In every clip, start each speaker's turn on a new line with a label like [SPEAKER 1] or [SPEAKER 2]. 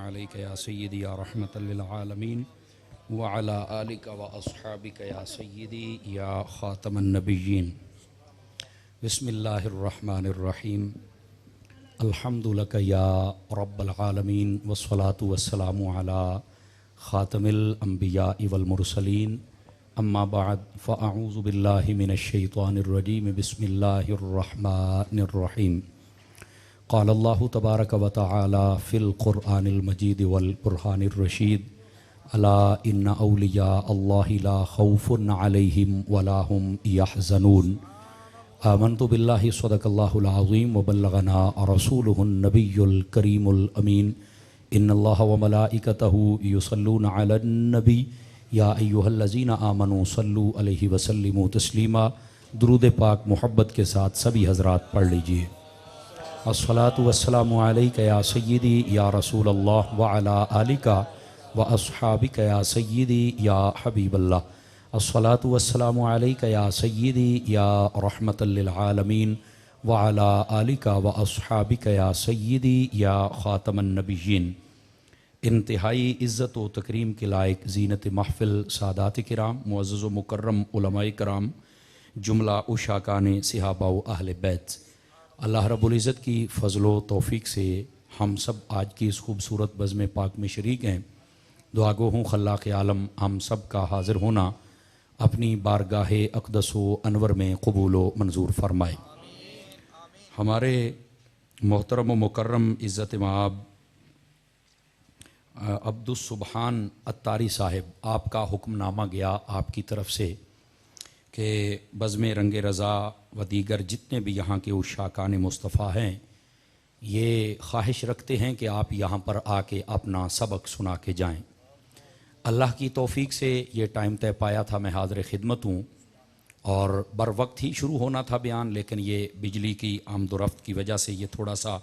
[SPEAKER 1] अलैका या सय्यदी या रहमतल लिल आलमीन व अला आलिका व अस्हाबिका या सय्यदी या ख़ातमन नबिय्यीन। बिस्मिल्लाहिर रहमानिर रहीम। अल्हम्दुलिल्लाह या रब्बल आलमीन वस्सलातु वस्सलामु अला ख़ातमिल अंबिया वल मुरसलीन। अम्मा बाद फ़अऊज़ु बिल्लाहि मिनश शैतानिर रजीम। बिस्मिल्लाहिर रहमानिर रहीम। क़ाल अल्लाहु तबारक व तआला फ़िल क़ुरआनिल मजीद वल क़ुरआनिर रशीद अला इन्ना औलिया अल्लाहि ला खौफ़ुन अलैहिम वला हुम यहज़नून। आमन्तु बिल्लाहि सदक़ल्लाहुल अज़ीम व बल्लगना रसूलुहुन नबियुल करीमुल अमीन। इन्नल्लाहा व मलाइकतहु युसल्लूना अलन नबी या अय्युहल्लज़ीना आमनू सल्लु अलैहि व सल्लिमू तस्लीमा। दुरूद पाक मोहब्बत के साथ सभी हज़रात पढ़ लीजिए। अस्सलातु वस्सलामु अलैका या सय्यदी या रसूलल्लाह व अला आलिका व अस्हाबिका या सय्यदी या हबीबल्लाह। अस्सलातु वस्सलामु अलैका या सय्यदी या रहमतल लिल आलमीन व अला आलिका व अस्हाबिका या सय्यदी या ख़ातमन नबिय्यीन। इंतहाई इज़्ज़त व तकरीम के लायक ज़ीनत महफ़िल सादात किराम मुअज़्ज़ज़ व मुकर्रम उलमाए कराम जुमला उशाकान सिहाबा व अहले बैत, अल्लाह रब्बुल इज़्ज़त की फ़ज़्ल व तौफ़ीक़ से हम सब आज की इस खूबसूरत बज़्म पाक में शरीक हैं। दुआ गो हूँ खल्लाक़ आलम हम सब का हाज़िर होना अपनी बारगाह अक़दस व अनवर में क़बूल व मंजूर फ़रमाए। हमारे मोहतरम व मुकर्रम इज़्ज़त माब अब्दुस सुबहान अत्तारी साहिब, आपका हुक्मनामा गया आपकी तरफ से कि बज़्म रंग रज़ा व दीगर जितने भी यहाँ के उशाकान मुस्तफ़ा हैं, ये ख्वाहिश रखते हैं कि आप यहाँ पर आके अपना सबक सुना के जाएँ। अल्लाह की तौफ़ीक़ से ये टाइम तय पाया था, मैं हाज़िर खिदमत हूँ और बर वक्त ही शुरू होना था बयान, लेकिन ये बिजली की आमदोरफ़्त की वजह से ये थोड़ा सा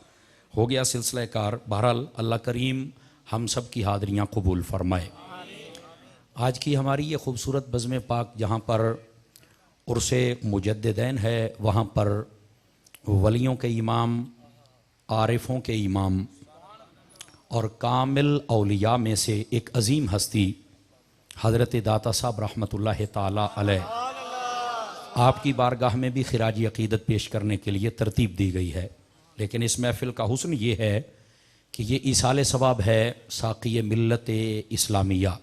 [SPEAKER 1] हो गया सिलसिला कार। बहरहाल अल्लाह करीम हम सब की हाज़िरियाँ कबूल फ़रमाए। आज की हमारी ये ख़ूबसूरत बज़्म पाक जहाँ पर उर्से मुजद्दिदैन है, वहाँ पर वलियों के इमाम, आरिफों के इमाम और कामिल औलिया में से एक अज़ीम हस्ती हज़रत दाता साहब रहमतुल्लाह ताला अलैह, आपकी बारगाह में भी खिराजी अक़ीदत पेश करने के लिए तरतीब दी गई है। लेकिन इस महफ़िल का हुस्न ये है कि ये ईसाले सवाब है साक़ी मिल्लत इस्लामिया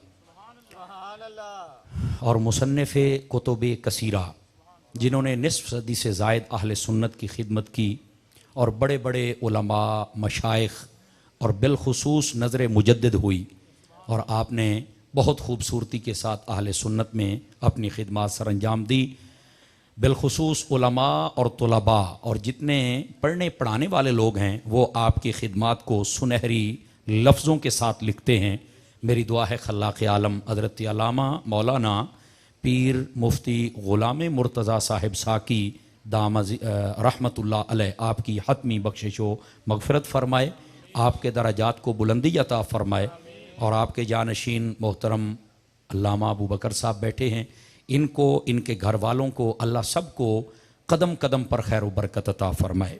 [SPEAKER 1] और मुसन्निफ़ कुतुब कसीरा, जिन्होंने निस्फ़ सदी से ज़ायद अहले सुन्नत की खिदमत की और बड़े बड़े उलमा, मशाइख़ और बिलखुसूस नज़र मुजद्दिद हुई और आपने बहुत खूबसूरती के साथ अहले सुन्नत में अपनी खिदमत सरअंजाम दी। बिलखुसूस उलमा और तुलबा और जितने पढ़ने पढ़ाने वाले लोग हैं वो आपकी खिदमत को सुनहरी लफ्ज़ों के साथ लिखते हैं। मेरी दुआ है खल्लाक़ आलम हज़रत अल्लामा मौलाना पीर मुफ्ती ग़ुलाम मुर्तज़ा साहिब साकी दामज रहमतुल्लाह अलैह आपकी हतमी बख्शिश व मग़फ़िरत फ़रमाए, आपके दराजात को बुलंदी अता फ़रमाए और आपके जानशीन मोहतरम अल्लामा अबू बकर साहब बैठे हैं, इनको, इनके घर वालों को अल्लाह सब को कदम कदम पर खैर व बरकत अता फ़रमाए।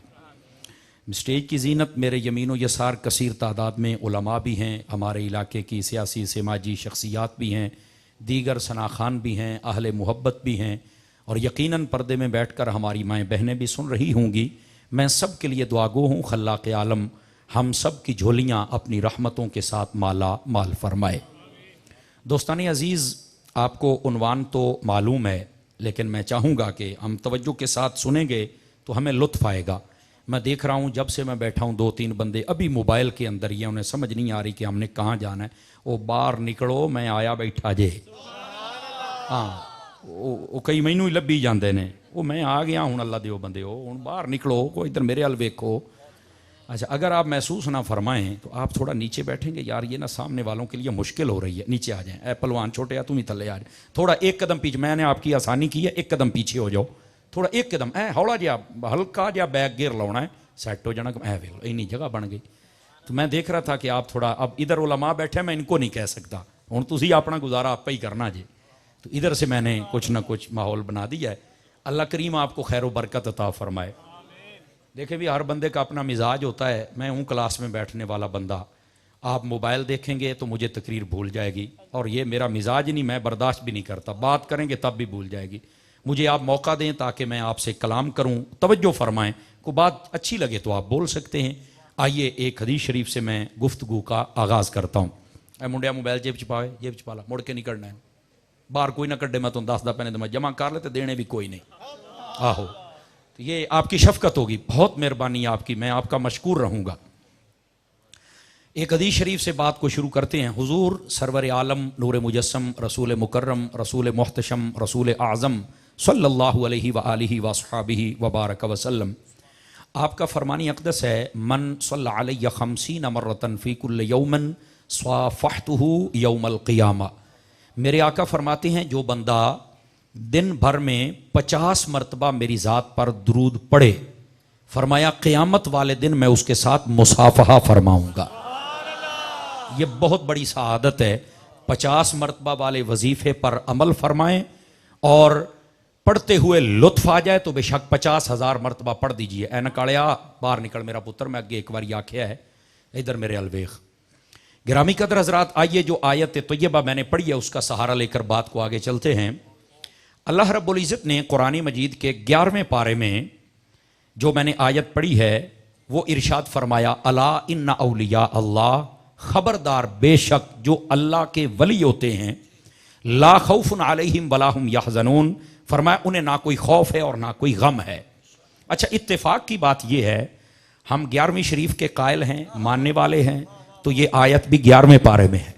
[SPEAKER 1] स्टेज की ज़ीनत मेरे यमीन व यसार कसीर तादाद में उलमा भी हैं, हमारे इलाके की सियासी समाजी शख्सियात भी हैं, दीगर सनाखान भी हैं, अहले मोहब्बत भी हैं और यकीनन पर्दे में बैठकर हमारी माएँ बहनें भी सुन रही होंगी। मैं सब के लिए दुआगो हूँ खल्लाक़ आलम हम सब की झोलियाँ अपनी रहमतों के साथ माला माल फरमाए। दोस्तानी अज़ीज़, आपको उन्वान तो मालूम है, लेकिन मैं चाहूँगा कि हम तवज्जो के साथ सुनेंगे तो हमें लुत्फ़ आएगा। मैं देख रहा हूँ जब से मैं बैठा हूँ 2-3 बंदे अभी मोबाइल के अंदर ही हैं, उन्हें समझ नहीं आ रही कि हमने कहाँ जाना है। वो बाहर निकलो, मैं आया बैठा जे। हाँ, वो कई मैनू ही लभी जाते ने, वो मैं आ गया हूँ अल्लाह दियो बंदे हो, हूँ बाहर निकलो, कोई इधर मेरे हल वेखो। अच्छा, अगर आप महसूस ना फरमाएं तो आप थोड़ा नीचे बैठेंगे। यार ये ना सामने वालों के लिए मुश्किल हो रही है, नीचे आ जाएं। ए पलवान छोटे या तुम ही थले आ जाए, थोड़ा एक कदम पीछे, मैंने आपकी आसानी की है, एक कदम पीछे हो जाओ, थोड़ा एक कदम ए हौला जहा हल्का जहा बैग गिर लाना है, सैट हो जाना। ए वेख लो इन्नी जगह बन गई। तो मैं देख रहा था कि आप थोड़ा, अब इधर उलमा बैठे, मैं इनको नहीं कह सकता, हूँ तुसी अपना गुजारा आप ही करना जी। तो इधर से मैंने कुछ ना कुछ माहौल बना दिया है। अल्लाह करीम आपको खैर बरकत अता फरमाए। देखे भी हर बंदे का अपना मिजाज होता है। मैं हूँ क्लास में बैठने वाला बंदा आप मोबाइल देखेंगे तो मुझे तकरीर भूल जाएगी, और ये मेरा मिजाज नहीं, मैं बर्दाश्त भी नहीं करता, बात करेंगे तब भी भूल जाएगी। मुझे आप मौका दें ताकि मैं आपसे कलाम करूं, तवज्जो फरमाएं, को बात अच्छी लगे तो आप बोल सकते हैं। आइए एक हदीस शरीफ से मैं गुफ्तगू का आगाज़ करता हूँ। ए मुंडिया मोबाइल जेब च पावे, जेब च पा ला, मुड़ के नहीं करना है, बाहर कोई ना कड्डे, मैं तुम दसदा पैने तो मैं जमा कर ले, तो देने भी कोई नहीं। आहो, तो ये आपकी शफकत होगी, बहुत मेहरबानी आपकी, मैं आपका मशकूर रहूँगा। एक हदीस शरीफ से बात को शुरू करते हैं। हुजूर सरवर आलम नूर मुजस्सम रसूल मुकर्रम रसूल मुहतशम रसूल आज़म सल्लल्लाहु अलैहि व आलिहि व अस्हाबिहि व बारक वसल्लम, आपका फरमानी अक़दस है, मन सल्ला अलैहि खमसीन मर्रतन फ़ी कुल्लि यौमन स्वाफ़हतुहु यौमल क़ियामा। मेरे आका फरमाते हैं, जो बंदा दिन भर में 50 मरतबा मेरी ज़ात पर दरूद पढ़े, फरमाया क़यामत वाले दिन मैं उसके साथ मुसाफ़हा फरमाऊँगा। ये बहुत बड़ी सआदत है। 50 मरतबा वाले वजीफे पर अमल फरमाएं और पढ़ते हुए लुत्फ आ जाए तो बेशक 50,000 मरतबा पढ़ दीजिए। ऐ नकालिया बाहर निकल मेरा पुत्र, मैं अगे एक बार आख्या है, इधर मेरे अलवेख। गिरामी कदर हजरात, आइए जो आयत तैयबा मैंने पढ़ी है उसका सहारा लेकर बात को आगे चलते हैं। अल्लाह रब्बुल इज़्ज़त ने कुरान मजीद के 11वें पारे में जो मैंने आयत पढ़ी है वो इरशाद फरमाया, अला इन्ना औलिया अल्लाह, खबरदार बेशक जो अल्लाह के वली होते हैं, ला खौफुन अलैहिम वला हुम यहज़नून, फरमाया उन्हें ना कोई खौफ है और ना कोई गम है। अच्छा, इत्तेफाक की बात यह है, हम 11वीं शरीफ के कायल हैं, मानने वाले हैं, तो ये आयत भी 11वें पारे में है।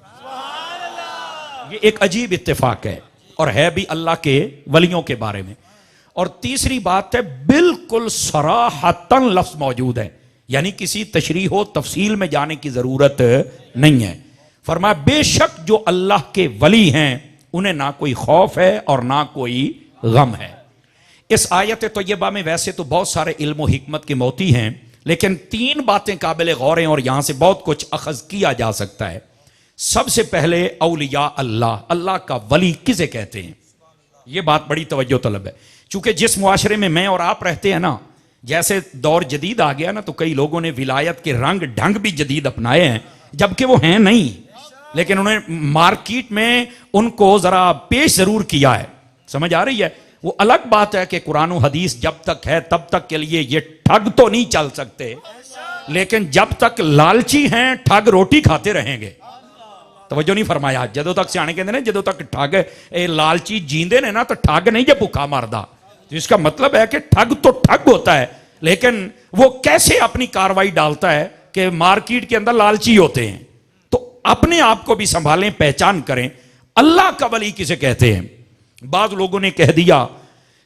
[SPEAKER 1] ये एक अजीब इत्तेफाक है और है भी अल्लाह के वलियों के बारे में। और तीसरी बात है, बिल्कुल सराहतन लफ्ज मौजूद है, यानी किसी तशरीह व तफसील में जाने की जरूरत नहीं है। फरमाया बेशक जो अल्लाह के वली हैं उन्हें ना कोई खौफ है और ना कोई गम है। इस आयत तैयबा में वैसे तो बहुत सारे इल्म व हिकमत के मोती हैं, लेकिन 3 बातें काबिल गौर हैं और यहां से बहुत कुछ अखज किया जा सकता है। सबसे पहले औलिया अल्लाह, अल्लाह का वली किसे कहते हैं, यह बात बड़ी तवज्जो तलब है। चूंकि जिस मुआशरे में मैं और आप रहते हैं ना, जैसे दौर जदीद आ गया ना, तो कई लोगों ने विलायत के रंग ढंग भी जदीद अपनाए हैं, जबकि वो हैं नहीं, लेकिन उन्होंने मार्केट में उनको जरा पेश जरूर किया है। समझ आ रही है? वो अलग बात है कि कुरान और हदीस जब तक है तब तक के लिए ये ठग तो नहीं चल सकते, लेकिन जब तक लालची हैं ठग रोटी खाते रहेंगे। तवज्जो नहीं फरमाया? जदों तक सियाने कहते हैं जदों तक ठग लालची जींदे ने ना, तो ठग नहीं जे भुखा मरदा। तो इसका मतलब है कि ठग तो ठग होता है, लेकिन वो कैसे अपनी कार्रवाई डालता है कि मार्केट के अंदर लालची होते हैं। तो अपने आप को भी संभालें, पहचान करें अल्लाह का वली किसे कहते हैं। बाज लोगों ने कह दिया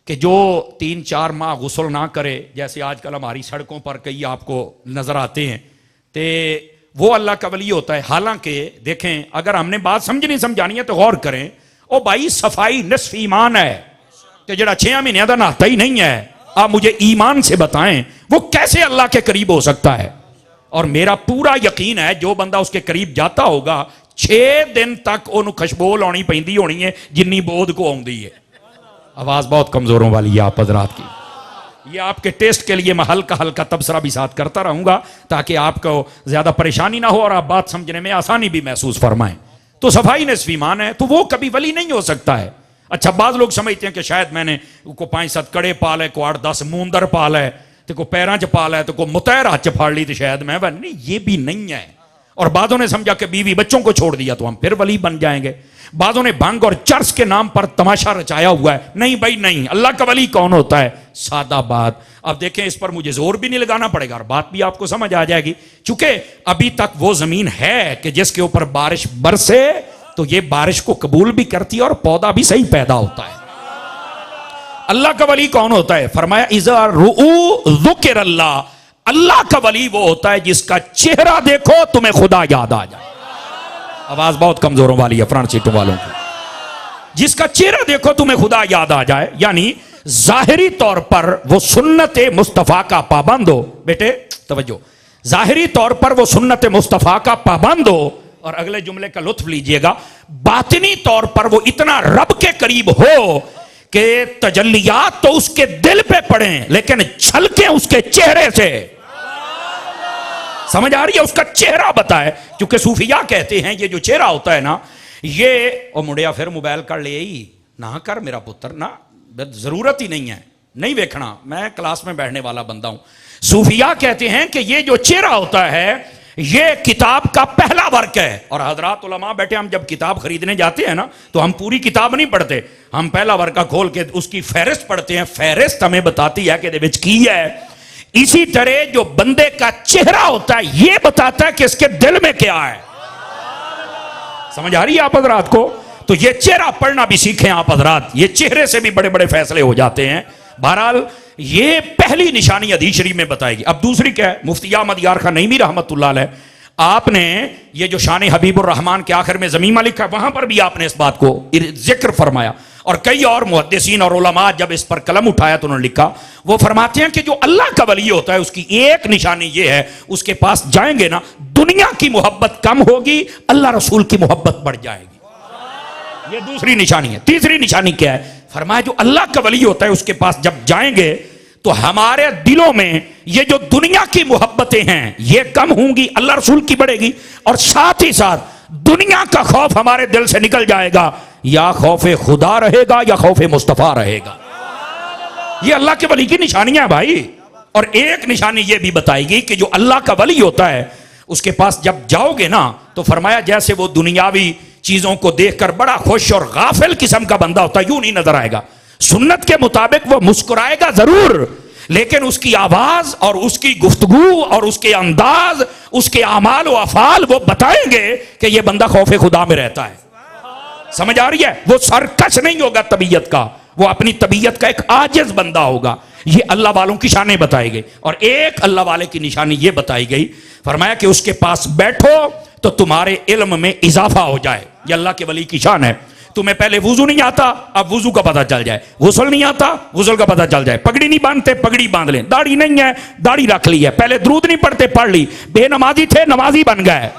[SPEAKER 1] कि जो 3-4 माह गुस्ल ना करे, जैसे आजकल हमारी सड़कों पर कई आपको नजर आते हैं, तो वो अल्लाह का वली होता है। हालांकि देखें, अगर हमने बात समझनी समझानी है तो गौर करें। ओ भाई, सफाई निस्फ ईमान है कि जड़ा 6 महीने का नहाता ही नहीं है, आप मुझे ईमान से बताएं वो कैसे अल्लाह के करीब हो सकता है। और मेरा पूरा यकीन है जो बंदा उसके करीब जाता होगा 6 दिन तक उन्हें खुशबू लानी पैंदी होनी है जिन्नी बोध को आउंदी है। आवाज बहुत कमजोरों वाली है आप हजरात की। ये आपके टेस्ट के लिए मैं हल्का हल्का तबसरा भी साथ करता रहूंगा ताकि आपको ज्यादा परेशानी ना हो और आप बात समझने में आसानी भी महसूस फरमाएं। तो सफाई निस्फ ईमान है, तो वो कभी वली नहीं हो सकता है। अच्छा, बाज लोग समझते हैं कि शायद मैंने को 5-7 कड़े पाल है, को 8-10 मूंदर पाल है, तो को पैरों च पाल है, तो को मुतैर हाथ च फाड़ ली, तो शायद मैं बन नहीं, ये भी नहीं है। और बाजों ने समझा कि बीवी बच्चों को छोड़ दिया तो हम फिर वली बन जाएंगे। बाजों ने भंग और चर्च के नाम पर तमाशा रचाया हुआ है। नहीं भाई नहीं, अल्लाह का वली कौन होता है? सादा बात। अब देखें, इस पर मुझे जोर भी नहीं लगाना पड़ेगा और बात भी आपको समझ आ जाएगी। चूंकि अभी तक वो जमीन है कि जिसके ऊपर बारिश बरसे तो ये बारिश को कबूल भी करती है और पौधा भी सही पैदा होता है। अल्लाह का वली कौन होता है? फरमाया इज़ा रुऊ ज़ुकिर अल्लाह, अल्लाह का वली वो होता है जिसका चेहरा देखो तुम्हें खुदा याद आ जाए। आवाज बहुत कमजोरों वाली है फ्रंट सीटों वालों की। जिसका चेहरा देखो तुम्हें खुदा याद आ जाए, यानी जाहिरी तौर पर वो सुन्नत मुस्तफा का पाबंद हो। बेटे तवज्जो, जाहिरी तौर पर वो सुन्नत मुस्तफा का पाबंद हो, और अगले जुमले का लुत्फ लीजिएगा, बातिनी तौर पर वो इतना रब के करीब हो कि तजल्लियात तो उसके दिल पे पड़े लेकिन छलके उसके चेहरे से। समझ आ रही है? उसका चेहरा बताए, क्योंकि सूफिया कहते हैं ये जो चेहरा होता है ना, ये ओ मुंडिया फिर मोबाइल कर ले ही ना कर मेरा पुत्र ना, जरूरत ही नहीं है, नहीं देखना, मैं क्लास में बैठने वाला बंदा हूं। सूफिया कहते हैं कि ये जो चेहरा होता है ये किताब का पहला वर्क है। और हजरात उलमा बैठे, हम जब किताब खरीदने जाते हैं ना तो हम पूरी किताब नहीं पढ़ते, हम पहला वर्का खोल के उसकी फहरिस्त पढ़ते हैं। फहरिस्त हमें बताती है कि विच की है। इसी तरह जो बंदे का चेहरा होता है ये बताता है कि इसके दिल में क्या है। समझ आ रही है आप हजरात को? तो ये चेहरा पढ़ना भी सीखें आप हजरात, ये चेहरे से भी बड़े बड़े फैसले हो जाते हैं। बहरहाल ये पहली निशानी हदीस शरीफ में बताएगी। अब दूसरी क्या है? मुफ्ती अहमद यार खान नईमी रहमतुल्लाह अलैह, आपने ये जो शान हबीबुर रहमान के आखिर में ज़मीमा लिखा है, वहां पर भी आपने इस बात को जिक्र फरमाया। और कई और मुहद्दिसीन और उलमा जब इस पर कलम उठाया तो उन्होंने लिखा, वो फरमाते हैं कि जो अल्लाह का वली होता है उसकी एक निशानी ये है, उसके पास जाएंगे ना दुनिया की मोहब्बत कम होगी, अल्लाह रसूल की मोहब्बत बढ़ जाएगी। ये दूसरी निशानी है। तीसरी निशानी क्या है? फरमाया जो अल्लाह का वली होता है उसके पास जब जाएंगे तो हमारे दिलों में ये जो दुनिया की मोहब्बतें हैं ये कम होंगी, अल्लाह रसूल की बढ़ेगी, और साथ ही साथ दुनिया का खौफ हमारे दिल से निकल जाएगा, या खौफे खुदा रहेगा या खौफे मुस्तफा रहेगा। ये अल्लाह के वली की निशानियां हैं भाई। और एक निशानी ये भी बताएगी कि जो अल्लाह का वली होता है उसके पास जब जाओगे ना तो फरमाया जैसे वो दुनियावी चीजों को देखकर बड़ा खुश और गाफिल किस्म का बंदा होता है यूं नहीं नजर आएगा। सुन्नत के मुताबिक वो मुस्कुराएगा जरूर, लेकिन उसकी आवाज और उसकी गुफ्तगू और उसके अंदाज, उसके अमाल व अफाल वो बताएंगे कि ये बंदा खौफे खुदा में रहता है। समझ आ रही है? वो सरकश नहीं होगा तबीयत का, वो अपनी तबीयत का एक आजिज बंदा होगा। ये अल्लाह वालों की शानें बताई गई। और एक अल्लाह वाले की निशानी ये बताई गई, फरमाया कि उसके पास बैठो तो तुम्हारे इल्म में इजाफा हो जाए। ये अल्लाह के वली की शान है। तुम्हें पहले वुजू नहीं आता, अब वुजू का पता चल जाए, गुस्ल नहीं आता, गुस्ल का पता चल जाए, पगड़ी नहीं बांधते, पगड़ी बांध लें, दाढ़ी नहीं है, दाढ़ी रख ली है, पहले दुरूद नहीं पढ़ते, पढ़ ली, बेनमाजी थे, नमाजी बन गए।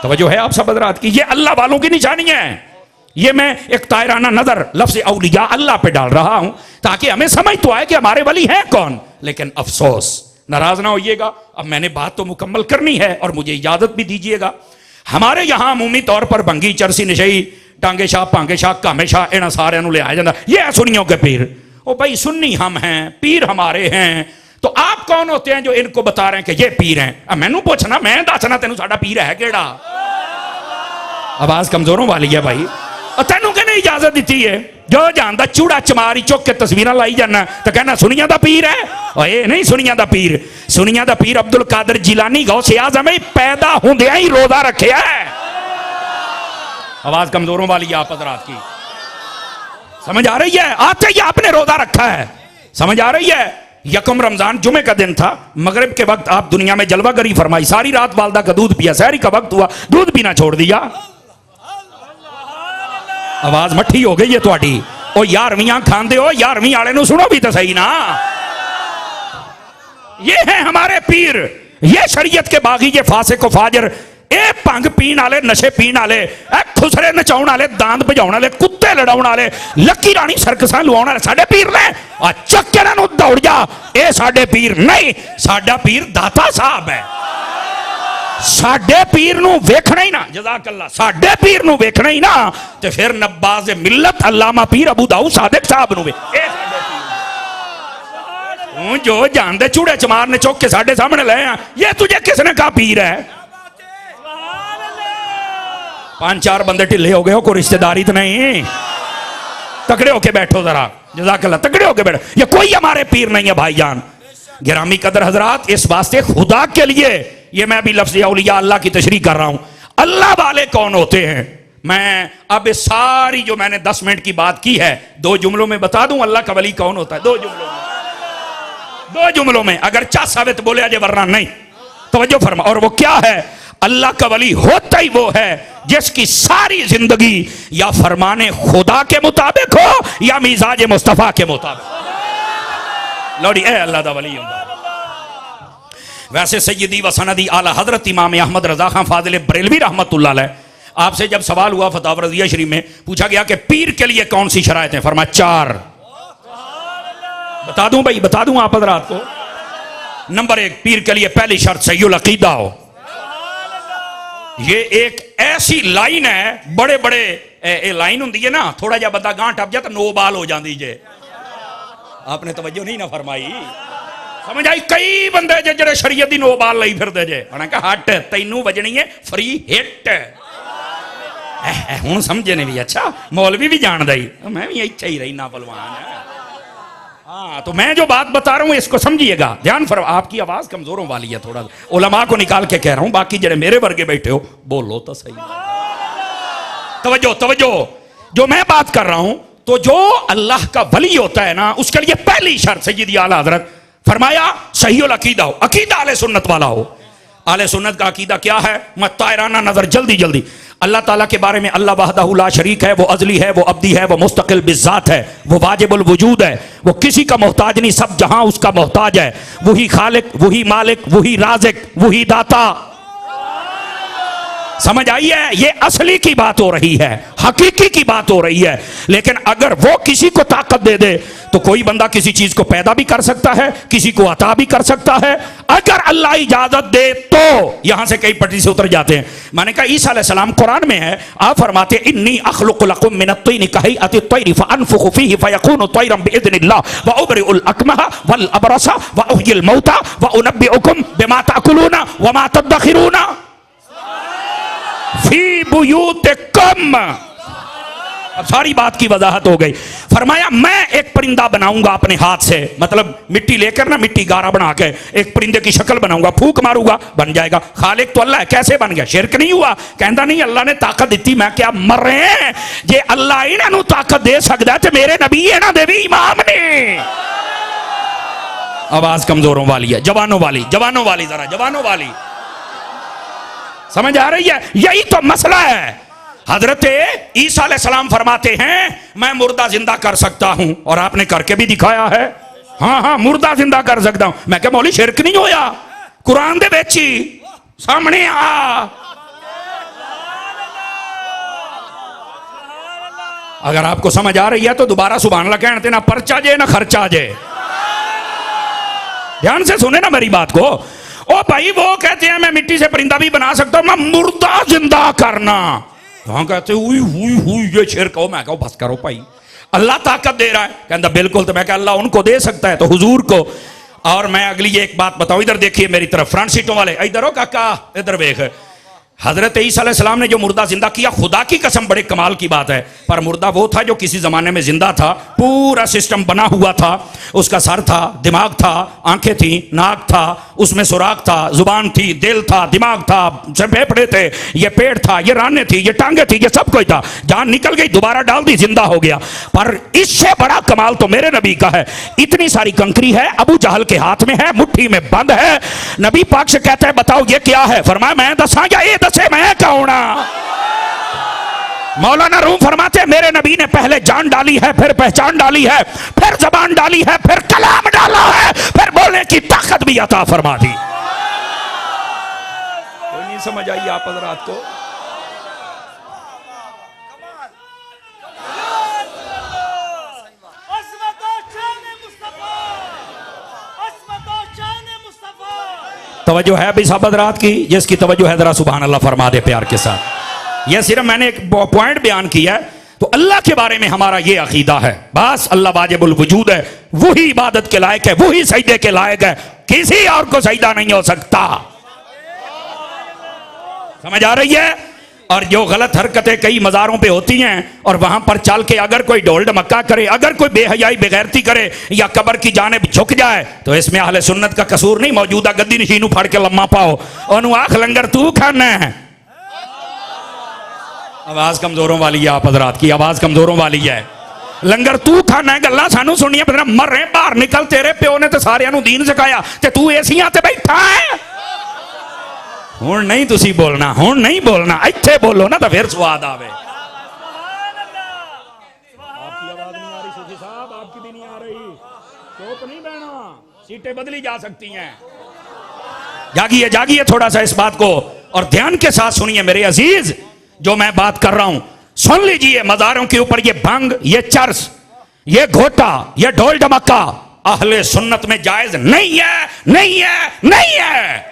[SPEAKER 1] तवज्जो है आप सब हज़रात की? ये अल्लाह वालों की निशानियां हैं। ये मैं एक तायराना नजर लफ्ज़ औलिया अल्लाह पे डाल रहा हूं ताकि हमें समझ तो आए कि हमारे वली हैं कौन। लेकिन अफसोस, नाराज ना होइएगा, अब मैंने बात तो मुकम्मल करनी है और मुझे इजाजत भी दीजिएगा। हमारे यहां अमूमी तौर पर भंगी, चरसी, नशई, टांगे शाह, पांगे शाह, कामे शाह, इन्हां सारियां नूं लिया जांदा। ये है सुन्नियों के पीर। ओ भाई सुन्नी हम हैं, पीर हमारे हैं, तो आप कौन होते हैं जो इनको बता रहे हैं कि ये पीर हैं? मैनू पूछना, मैं दसना तेनू साडा पीर है केड़ा? आवाज कमजोरों वाली है भाई। और तेनू कहने इजाजत दी है? जो जानता चूड़ा चमारी चुक के तस्वीर लाई जाना तो कहना सुनिया दा पीर है। और ये नहीं सुनिया दा पीर, सुनिया दा पीर अब्दुल कादिर जिलानी गौसे आज़म पैदा होंदे ही रोजा रखे है। आवाज कमजोरों वाली आप हज़रात की समझ आ रही है? आते ही आपने रोजा रखा है, समझ आ रही है? यकम रमजान जुमे का दिन था, मगरिब के वक्त आप दुनिया में जलवागरी फरमाई, सारी रात वालदा का दूध पिया, सहरी का वक्त हुआ दूध पीना छोड़ दिया। आवाज मट्ठी हो गई है थोड़ी। ओ 11वीं खांदे हो, 11वीं वाले नु सुनो भी तो सही ना। ये है हमारे पीर, ये शरीयत के बागी, ये फासिक व फाजिर, ए भंग पीण वाले, नशे पीण वाले, ए खुसरे नचाउण वाले, दांत भजाउण वाले, कुत्ते लड़ाउण वाले, लकी रानी सर्कसां लुआउण वाले साडे पीर ने। आ चक के इन्हां नूं दौड़ जा, ए साडे पीर नहीं, साडा पीर दाता साहब है। साडे पीर नूं वेखना ही ना, जज़ाकल्लाह, साडे पीर नूं वेखना ही ना ते फिर नब्बाज़ मिल्लत अल्लामा पीर अबू दाऊद सादिक साहब नूं जो जानदे चूड़े चमार ने चौक के साडे सामने ले आ, ये तुझे किसने कहा पीर है? 5-4 बंदे ढिले हो गए हो, कोई रिश्तेदारी तो नहीं, तकड़े होके बैठो जरा, जज़ाकल्लाह, तकड़े होके बैठो। ये कोई हमारे पीर नहीं है भाईजान। गिरामी कदर हजरात, इस वास्ते खुदा के लिए ये मैं भी लफ्ज़ औलिया अल्लाह की तशरीह कर रहा हूं। अल्लाह वाले कौन होते हैं? मैं अब इस सारी जो मैंने 10 मिनट की बात की है 2 जुमलों में बता दूं अल्लाह का वली कौन होता है। 2 जुमलों में अगर चा साबित बोले अजय, वरना नहीं। तवज्जो फरमा। और वो क्या है? अल्लाह का वली होता ही वो है जिसकी सारी जिंदगी या फरमाने खुदा के मुताबिक हो या मिजाज मुस्तफा के मुताबिक। लौड़ी ए अल्लाह दा वली होता। वैसे सैयदी व सनदी आला हजरत इमाम अहमद रजा खान फाजिल बरेलवी रहमतुल्लाह अलैह, आपसे जब सवाल हुआ फतावा रज़िया शरीफ में, पूछा गया कि पीर के लिए कौन सी शरायत है? फरमाया 4। बता दूं भाई, बता दूं आप हजरात को, नंबर एक, पीर के लिए पहली शर्त सहीउल अकीदा हो। ये एक ऐसी लाइन है, बड़े बड़े लाइन होंगी है ना, थोड़ा जा बंदा गांठ टप जाए तो नो बाल हो जाती जे। आपने तवज्जो नहीं ना फरमाई, समझ आई? कई बंदे जे जेड़े शरीयत दी नो बाल लाई फिरदे जे, उन्हें कहा हट तैनू वजनी है फ्री हिट। हुण समझे ने भी, अच्छा मौलवी भी जानदा ही, मैं भी इच्छा ही रही ना पहलवान है। हाँ, तो मैं जो बात बता रहा हूं इसको समझिएगा, ध्यान फरमा। आपकी आवाज कमजोरों वाली है, थोड़ा उलमा को निकाल के कह रहा हूं, बाकी जड़े मेरे वर्गे बैठे हो बोलो तो सही। तवज्जो तवज्जो, जो मैं बात कर रहा हूं, तो जो अल्लाह का वली होता है ना, उसके लिए पहली शर्त सय्यदी आला हजरत फरमाया सहीउल अकीदा हो, अकीदा आले सुन्नत वाला हो। आले सुन्नत का अकीदा क्या है? मत्तायराना नजर, जल्दी जल्दी अल्लाह ताला के बारे में, अल्लाह वहदहू ला शरीक है, वो अजली है, वो अब्दी है, वो मुस्तकिल बिज़ात है, वो वाजिबुल वजूद है, वो किसी का मोहताज नहीं, सब जहां उसका मोहताज है। वही खालिक, वही मालिक, वही राज़िक, वही दाता। समझ आई है? ये असली की बात हो रही है, हकीकी की बात हो रही है। लेकिन अगर वो किसी को ताकत दे दे तो कोई बंदा किसी चीज को पैदा भी कर सकता है, किसी को अता भी कर सकता है, अगर अल्लाह इजाजत दे तो। यहां से कई पटरी से उतर जाते हैं। मैंने कहा ईसा अलैहिस्सलाम कुरान में है, आप फरमाते इन्नी अखलुकु लकुम मिनत-तीन कहैअति तैर फअनफुखु फीहि फयकूनु तैरन बिइज़्निल्लाह व उबरिउल अकमह वल अबरस व उह्यिल मौता व उनब्बिउकुम बिमा ताकुलूना व मा तदखिरूना फी बुयूतिकुम। अब सारी बात की वजाहत हो गई। फरमाया मैं एक परिंदा बनाऊंगा अपने हाथ से, मतलब मिट्टी लेकर ना, मिट्टी गारा बना के एक परिंदे की शक्ल बनाऊंगा, फूक मारूंगा, बन जाएगा। खालिक तो अल्लाह है, कैसे बन गया? शिरक नहीं हुआ? कहता नहीं अल्लाह ने ताकत दी, मैं क्या मर रहे हैं जे अल्लाह इन्हों ताकत दे सकता है, मेरे नबी है ना देवी इमाम ने। आवाज कमजोरों वाली है, जवानों वाली, जवानों वाली, जरा जवानों वाली, समझ आ रही है? यही तो मसला है। हजरत ईसा अलैहिस्सलाम फरमाते हैं मैं मुर्दा जिंदा कर सकता हूं, और आपने करके भी दिखाया है। हाँ हाँ, मुर्दा जिंदा कर सकता हूं। मैं क्या मौली शिरक नहीं होया? कुरान दे विच ही सामने आ। अगर आपको समझ आ रही है तो दोबारा सुभान अल्लाह कहते ना पर्चा जे ना खर्चा जे। ध्यान से सुने ना मेरी बात को। ओ भाई वो कहते हैं मैं मिट्टी से परिंदा भी बना सकता हूं, मैं मुर्दा जिंदा करना। वहां कहते हुई हुई हुई ये शेर कहो। मैं कहो बस करो भाई, अल्लाह ताकत दे रहा है। कहता बिल्कुल। तो मैं कहा अल्लाह उनको दे सकता है तो हुजूर को। और मैं अगली एक बात बताऊं, इधर देखिए मेरी तरफ, फ्रंट सीटों वाले इधर हो काका, इधर देख। हजरत ईसा अलैहिस्सलाम ने जो मुर्दा जिंदा किया, खुदा की कसम बड़े कमाल की बात है। पर मुर्दा वो था जो किसी जमाने में जिंदा था, पूरा सिस्टम बना हुआ था, उसका सर था, दिमाग था, आंखें थी, नाक था, उसमें सुराख था, जुबान थी, दिल था, दिमाग था, फेफड़े थे, ये पेट था, ये रानें थी, ये टांगे थी, ये सब कुछ था। जान निकल गई, दोबारा डाल दी, जिंदा हो गया। पर इससे बड़ा कमाल तो मेरे नबी का है। इतनी सारी कंकरी है, अबू जहल के हाथ में है, मुट्ठी में बंद है। नबी पाक से कहते हैं बताओ ये क्या है? फरमाया मैं दसा या ये दसे मैं कौन? मौलाना रूम फरमाते मेरे नबी ने पहले जान डाली है, फिर पहचान डाली है, फिर जबान डाली है, फिर कलाम डाला है, फिर बोलने की ताकत भी अता फरमा दी। कोई नहीं समझ आई आप हज़रात को? तवज्जो है भी सब हज़रात की? जिसकी तवज्जो है जरा सुभान अल्लाह फरमा दे प्यार के साथ। यह सिर्फ मैंने एक पॉइंट बयान किया है। तो अल्लाह के बारे में हमारा ये अकीदा है, बस अल्लाह वाजिबुल वजूद है, वही इबादत के लायक है, वही सजदे के लायक है, किसी और को सजदा नहीं हो सकता। समझ आ रही है? और जो गलत हरकतें कई मज़ारों पे होती हैं और वहां पर चल के अगर कोई ढोल ढमक्का करे, अगर कोई बेहयाई बेगैरती करे या कब्र की जानिब झुक जाए, तो इसमें अहले सुन्नत का कसूर नहीं। मौजूदा गद्दी नशीनू फड़ के लम्मा पाओ ओनू आख लंगर तू खाना है। आवाज कमजोरों वाली है आप हजरात की, आवाज कमजोरों वाली है। लंगर तू खाना है, गल्लां सानू सुनिया पता मर रहे बाहर निकल, तेरे प्यो ने तो सारियां नू दीन सिखाया ते तू एसियां ते बैठा है। हुण नहीं तुसी बोलना, हुण नहीं बोलना, इत्थे बोलो ना तो फिर स्वाद आवे। आपकी आवाज नहीं आ रही सूफी साहब, आपकी भी नहीं आ रही। चुप नहीं बहना, सीटें बदली जा सकती हैं। जागिए जागिए थोड़ा सा इस बात को और ध्यान के साथ सुनिए मेरे अजीज। जो मैं बात कर रहा हूं सुन लीजिए। मज़ारों के ऊपर ये भंग, ये चर्स, ये घोटा, ये ढोल ढमक्का अहले सुन्नत में जायज नहीं है, नहीं है, नहीं है।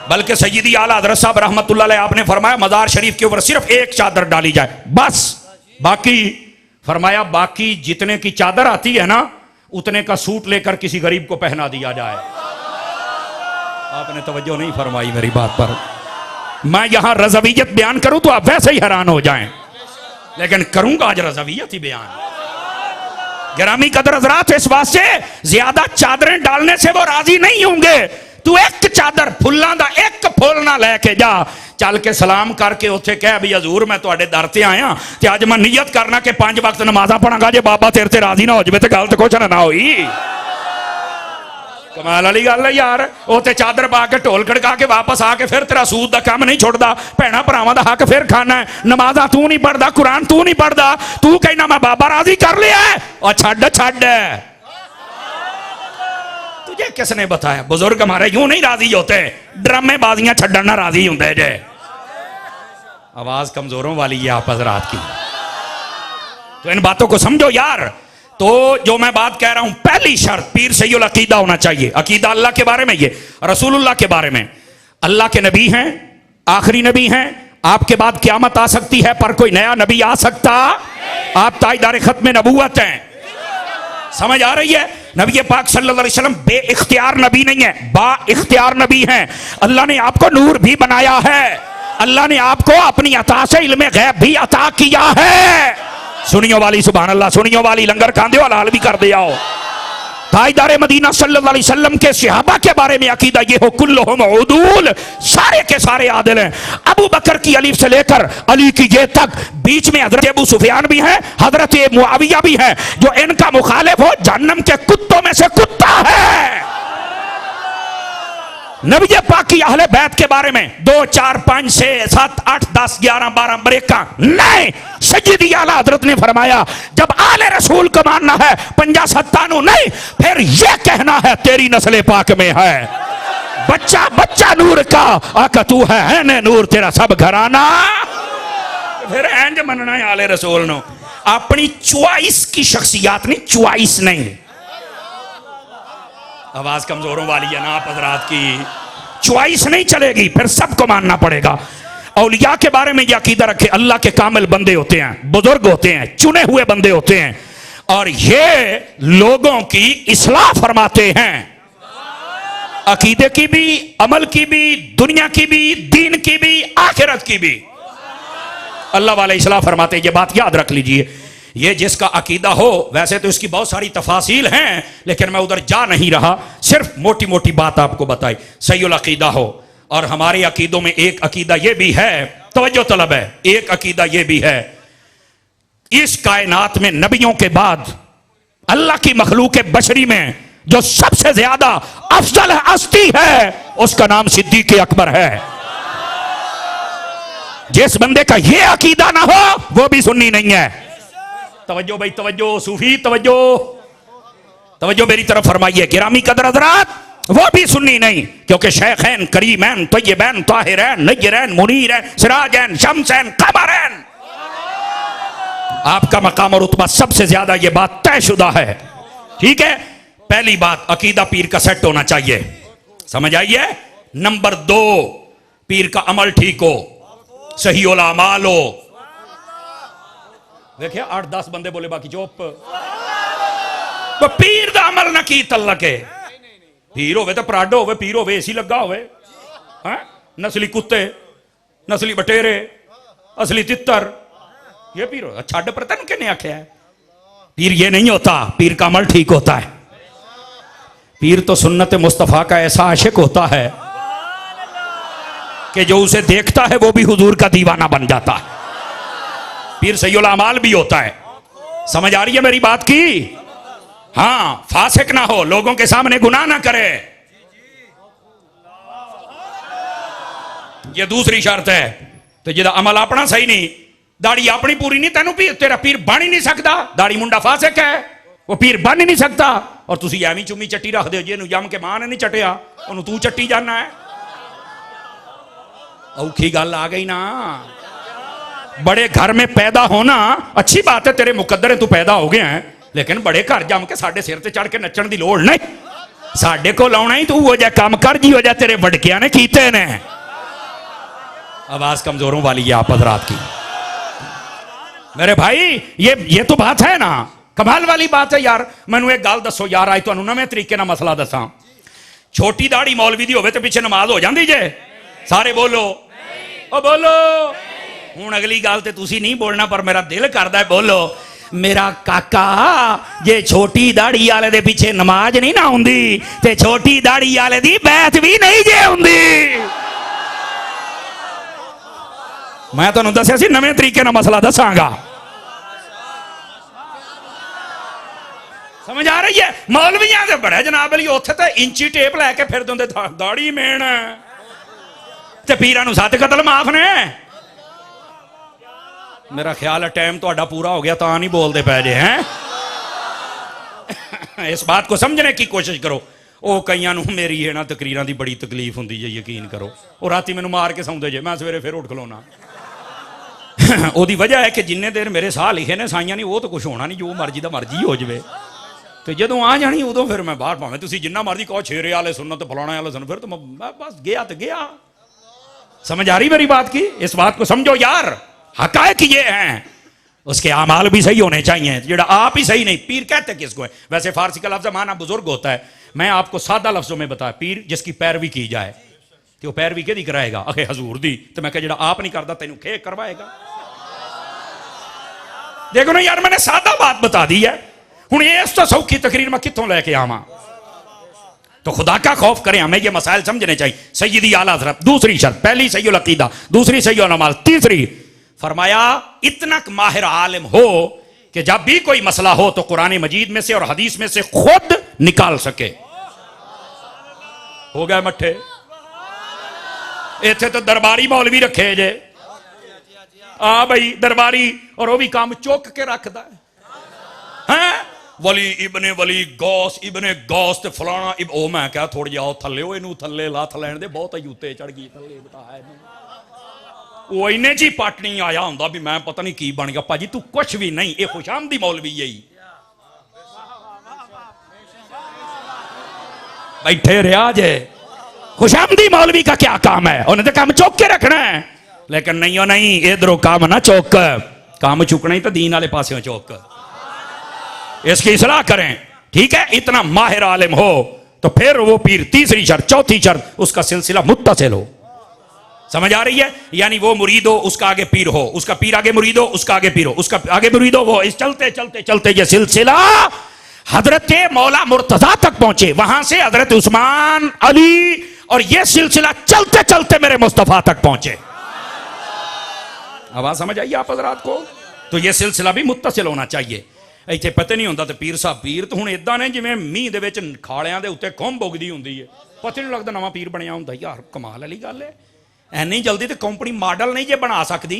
[SPEAKER 1] बल्कि सय्यदी आला हज़रत साहब रहमतुल्लाह अलैह आपने फरमाया मज़ार शरीफ के ऊपर सिर्फ एक चादर डाली जाए बस, बाकी फरमाया बाकी जितने की चादर आती है ना उतने का सूट लेकर किसी गरीब को पहना दिया जाए। आपने तवज्जो नहीं फरमाई मेरी बात पर। मैं यहां रज़वियत बयान करूं तो आप वैसे ही हैरान हो जाएं, लेकिन करूंगा आज रज़वियत ही बयान। गिरामी कदर हज़रात, इस वास्ते ज्यादा चादरें डालने से वो राजी नहीं होंगे। तू एक चादर फुल्लां दा एक फुल ना लेके जा, चल के सलाम करके उत्थे कह भी हजूर मैं तुहाडे दर ते आया ते अज मैं नियत करना कि 5 वक्त नमाज़ां पढ़ांगा, जे बाबा तेरे ते राजी ना हो जाए तो गल तो कुछ ना होई। कमाल वाली गल है यार। उत्थे चादर पा के ढोल खड़का के वापस आके फिर तेरा सूद का काम नहीं छुड़दा, भैणा भरावां दा हक फिर खाना है। नमाज़ां तू नहीं पढ़दा, कुरान तू नहीं पढ़दा, तू कहना मैं बाबा राजी कर लिया है और छड्ड छड्ड। तुझे किसने बताया? बुजुर्ग हमारे यूं नहीं राजी होते, ड्रामेबाजियां छड्डन ना राजी होंदे जे। आवाज कमजोरों वाली है आप हजरात की, तो इन बातों को समझो यार। तो जो मैं बात कह रहा हूं, पहली शर्त पीर सैय्युल अकीदा होना चाहिए। अकीदा अल्लाह के बारे में, ये रसूलुल्लाह के बारे में। अल्लाह के नबी हैं, आखिरी नबी हैं, आपके बाद क़यामत आ सकती है पर कोई नया नबी आ सकता। आप ताजदार खत्म नबूवत हैं, समझ आ रही है? नबी पाक सल्लल्लाहु अलैहि वसल्लम बे इख्तियार नबी नहीं है, बा इख्तियार नबी हैं। अल्लाह ने आपको नूर भी बनाया है, अल्लाह ने आपको अपनी अता से इल्मे गैब भी अता किया है। सुनियो वाली सुभान अल्लाह, सुनियो वाली लंगर खांदे हलाल भी कर दे आओ। ताजदार मदीना सल्लल्लाहु अलैहि वसल्लम के सहाबा के बारे में अकीदा ये हो, कुल्लुहुम उदूल, सारे के सारे आदिल हैं। अबू बकर की अलीफ से लेकर अली की ये तक, बीच में हजरत अबू सुफियान भी हैं, हजरत मुआविया भी हैं। जो इनका मुखालिफ हो जहन्नम के कुत्तों में से कुत्ता है। नबी पाक की अहले बैत के बारे में 2, 4, 5, 6, 7, 8, 10, 11, 12 ब्रेका नहीं। सय्यदी आला हजरत ने फरमाया जब आले रसूल को मानना है 50-97 नहीं, फिर यह कहना है तेरी नस्ल पाक में है। बच्चा बच्चा नूर का आका तू है ने नूर तेरा सब घराना। फिर इंज मनना है आले रसूल नो, अपनी च्वाइस की शख्सियत नहीं, च्वाइस नहीं। आवाज कमजोरों वाली है ना आप हजरात की, च्वाइस नहीं चलेगी, फिर सबको मानना पड़ेगा। औलिया के बारे में यह अकीदा रखे, अल्लाह के कामिल बंदे होते हैं, बुजुर्ग होते हैं, चुने हुए बंदे होते हैं, और ये लोगों की इस्लाह फरमाते हैं, अकीदे की भी, अमल की भी, दुनिया की भी, दीन की भी, आखिरत की भी। अल्लाह वाले इस्लाह फरमाते हैं, ये बात याद रख लीजिए। ये जिसका अकीदा हो, वैसे तो इसकी बहुत सारी तफासील हैं, लेकिन मैं उधर जा नहीं रहा, सिर्फ मोटी मोटी बात आपको बताई। सहीउल अकीदा हो, और हमारे अकीदों में एक अकीदा ये भी है, तवज्जो तलब है, एक अकीदा ये भी है, इस कायनात में नबियों के बाद अल्लाह की मखलूक बशरी में जो सबसे ज्यादा अफजल हस्ती है, उसका नाम सिद्दीक अकबर है। जिस बंदे का ये अकीदा ना हो वो भी सुन्नी नहीं है। तवज्जो भाई तवज्जो, सूफी तवज्जो, तवज्जो मेरी तरफ फरमाइए गिरामी कदर हजरात, वो भी सुन्नी नहीं, क्योंकि शेखैन, करीमैन, तय्यबैन, ताहिरैन, नय्यरैन, मुनीरैन, सिराजैन, शम्सैन, कमरैन, आपका मकाम और रुतबा सबसे ज्यादा, ये बात तयशुदा है। ठीक है, पहली बात अकीदा पीर का सेट होना चाहिए, समझ आइए। नंबर 2, पीर का अमल ठीक हो, सही उल अमाल हो। देखिए 8-10 बंदे बोले बाकी चुप। तो पीर दा अमल ना की तलके, पीर होवे तो पराडो होवे, पीर होवे एसी लगा होवे, हैं नस्ली कुत्ते, नस्ली बटेरे, असली तितर, ये पीर हो। छाड़ पर तेन किने आख्या है? पीर ये नहीं होता, पीर का अमल ठीक होता है। पीर तो सुन्नत मुस्तफा का ऐसा आशिक होता है कि जो उसे देखता है वो भी हुजूर का दीवाना बन जाता है। पीर सहीउल अमाल भी होता है, समझ आ रही है मेरी बात की? हाँ, फासिक ना हो, लोगों के सामने गुनाह ना करे, ये दूसरी शर्त है। तो जिदा अमल अपना सही नहीं, दाढ़ी अपनी पूरी नहीं, तेनू पीर, तेरा पीर बन ही नहीं सकता। दाढ़ी मुंडा फासिक है, वो पीर बन ही नहीं सकता। और तुसी एवं चुम्मी चट्टी रख दो, जिन्होंने जम के मां ने नहीं चटिया उन्होंने तू चट्टी जाना है। औखी गल आ गई ना। बड़े घर में पैदा होना अच्छी बात है, तेरे मुकद्दर है, तू पैदा हो गया है, लेकिन बड़े घर जम के साडे सिर ते चढ़ के नचण दी लोड़ नहीं, साडे कोल आउणा ही तू वो जा काम कर जी हो जा तेरे वडकियां ने कीते ने। आवाज कमजोरों वाली है आप हजरात की। मेरे भाई ये तो बात है ना, कमाल वाली बात है यार। मैनू एक गल दसो यार, आज तुहानू नवें तरीके नाल मसला दसा। छोटी दाढ़ी मौलवी दी होवे ते पिछे नमाज हो जांदी जे? सारे बोलो ओ बोलो। हुण अगली गल ते तुसी नहीं बोलना, पर मेरा दिल करदा है बोलो। मेरा काका जे छोटी दाढ़ी वाले दे पिछे नमाज नहीं ना हुंदी ते छोटी दाढ़ी वाले दी बैत भी नहीं जे हुंदी। मैं तुहानू दस्सिया सी नवें तरीके नाल मसला दसांगा, समझ आ रही है? मौलवियां दे बड़े जनाब अली उत्थे ते इंची टेप लैके फिरदे हुंदे, दाढ़ी मेन ते पीरां नू 7 कतल माफ ने। मेरा ख्याल है टाइम तुहाडा पूरा हो गया, तां नहीं बोलते पै जे हैं। इस बात को समझने की कोशिश करो। ਉਹ ਕਈਆਂ ਨੂੰ ਮੇਰੀ ਇਹਨਾਂ ਤਕਰੀਰਾਂ ਦੀ ਬੜੀ ਤਕਲੀਫ ਹੁੰਦੀ ਜੇ, ਯਕੀਨ ਕਰੋ। ਉਹ ਰਾਤੀ ਮੈਨੂੰ ਮਾਰ ਕੇ ਸੌਂਦੇ ਜੇ, ਮੈਂ ਸਵੇਰੇ ਫਿਰ ਉੱਠ ਖਲੋਣਾ। ਉਹਦੀ ਵਜ੍ਹਾ ਹੈ ਕਿ ਜਿੰਨੇ ਦੇਰ ਮੇਰੇ ਸਾਹ ਲਿਖੇ ਨੇ ਸਾਈਆਂ ਨਹੀਂ, ਉਹ ਤਾਂ ਕੁਝ ਹੋਣਾ ਨਹੀਂ, ਜੋ ਮਰਜ਼ੀ ਦਾ ਮਰਜ਼ੀ ਹੋ ਜਾਵੇ। ਤੇ ਜਦੋਂ ਆ ਜਾਣੀ ਉਦੋਂ ਫਿਰ ਮੈਂ ਬਾਹਰ, ਭਾਵੇਂ ਤੁਸੀਂ ਜਿੰਨਾ ਮਰਜ਼ੀ ਕਹੋ ਛੇਰੇ ਵਾਲੇ ਸੁਨਨਤ फलाने वाले सुन, फिर तो मैं बस गया तो गया। समझ आ रही मेरी बात की? इस बात को समझो यार, हकायक ये हैं, उसके आमाल भी सही होने चाहिए। जेड़ा आप ही सही नहीं, पीर कहते किसको है? वैसे फारसी का लफ्ज़ माना बुजुर्ग होता है, मैं आपको सादा लफ्जों में बताया, पीर जिसकी पैरवी की जाए। तो पैरवी कि कराएगा? अखे हजूर दी। तो मैं जेड़ा आप नहीं करता तेन खे करवाएगा। देखो ना यार, मैंने सादा बात बता दी है। हुण इस तो सौखी तकरीर मैं कितों लेके आवा? तो खुदा का खौफ करें, हमें ये मसाइल समझने चाहिए। सैयदी आला हज़रत, दूसरी शर्त, पहली सही अकीदा, दूसरी सही नमाज, तीसरी फरमाया इतना माहिर आलिम हो कि जब भी कोई मसला हो तो कुरान मजीद में से और हदीस में से खुद निकाल सके। हो गए मट्ठे? इत्थे तो दरबारी मौलवी रखे जे। आ भाई दरबारी, और वो भी काम चुक के रखता है। वली इबने वली गौस इबने गौस ते फलाना ओ, मैं क्या थोड़ी जाओ थले, इनू थले लथ लैन दे, बहुत ही उत्ते चढ़ गई थले बताया। वो इन्ने जी पट नहीं आया हुंदा भी मैं पता नहीं की बन गया। भाजी तू कुछ भी नहीं, ये खुशामदी मौलवी यही बैठे रहा जे। खुशामदी मौलवी का क्या काम है? उन्हें तो काम चौक के रखना है। लेकिन नहीं हो नहीं, इधरों काम ना चौक, काम चुकना ही तो दीन वाले पासे चौक। इसकी इस्लाह करें, ठीक है? इतना माहिर आलिम हो तो फिर वो पीर, तीसरी शर्त, चौथी शर्त, उसका सिलसिला मुत्तसिल हो। समझ आ रही है? यानी वो मुरीद हो, उसका आगे पीर हो, उसका पीर आगे मुरीद हो, उसका आगे पीर हो, उसका आगे मुरीद हो, वो इस चलते चलते चलते ये सिलसिला हजरत मौला मुर्तजा तक पहुंचे, वहां से हजरत उस्मान अली, और ये सिलसिला चलते चलते मेरे मुस्तफा तक पहुंचे। आवाज समझ आई आप हजरात को? तो ये सिलसिला भी मुत्तसिल होना चाहिए। ਇੱਥੇ ਪਤਾ ਨਹੀਂ ਹੁੰਦਾ ਤੇ ਪੀਰ ਸਾਹਿਬ ਪੀਰ ਤਾਂ ਹੁਣ ਇਦਾਂ ਨੇ ਜਿਵੇਂ ਮੀਂਹ ਦੇ ਵਿੱਚ ਖਾਲਿਆਂ ਦੇ ਉੱਤੇ ਖੁੰਬ ਉਗਦੀ ਹੁੰਦੀ ਹੈ, ਪਤਾ ਨਹੀਂ ਲੱਗਦਾ ਨਵਾਂ ਪੀਰ ਬਣਿਆ ਹੁੰਦਾ। ਯਾਰ ਕਮਾਲ ਵਾਲੀ ਗੱਲ ਹੈ, ਐਨੀ ਜਲਦੀ ਤੇ ਕੰਪਨੀ ਮਾਡਲ ਨਹੀਂ ਜੇ ਬਣਾ ਸਕਦੀ।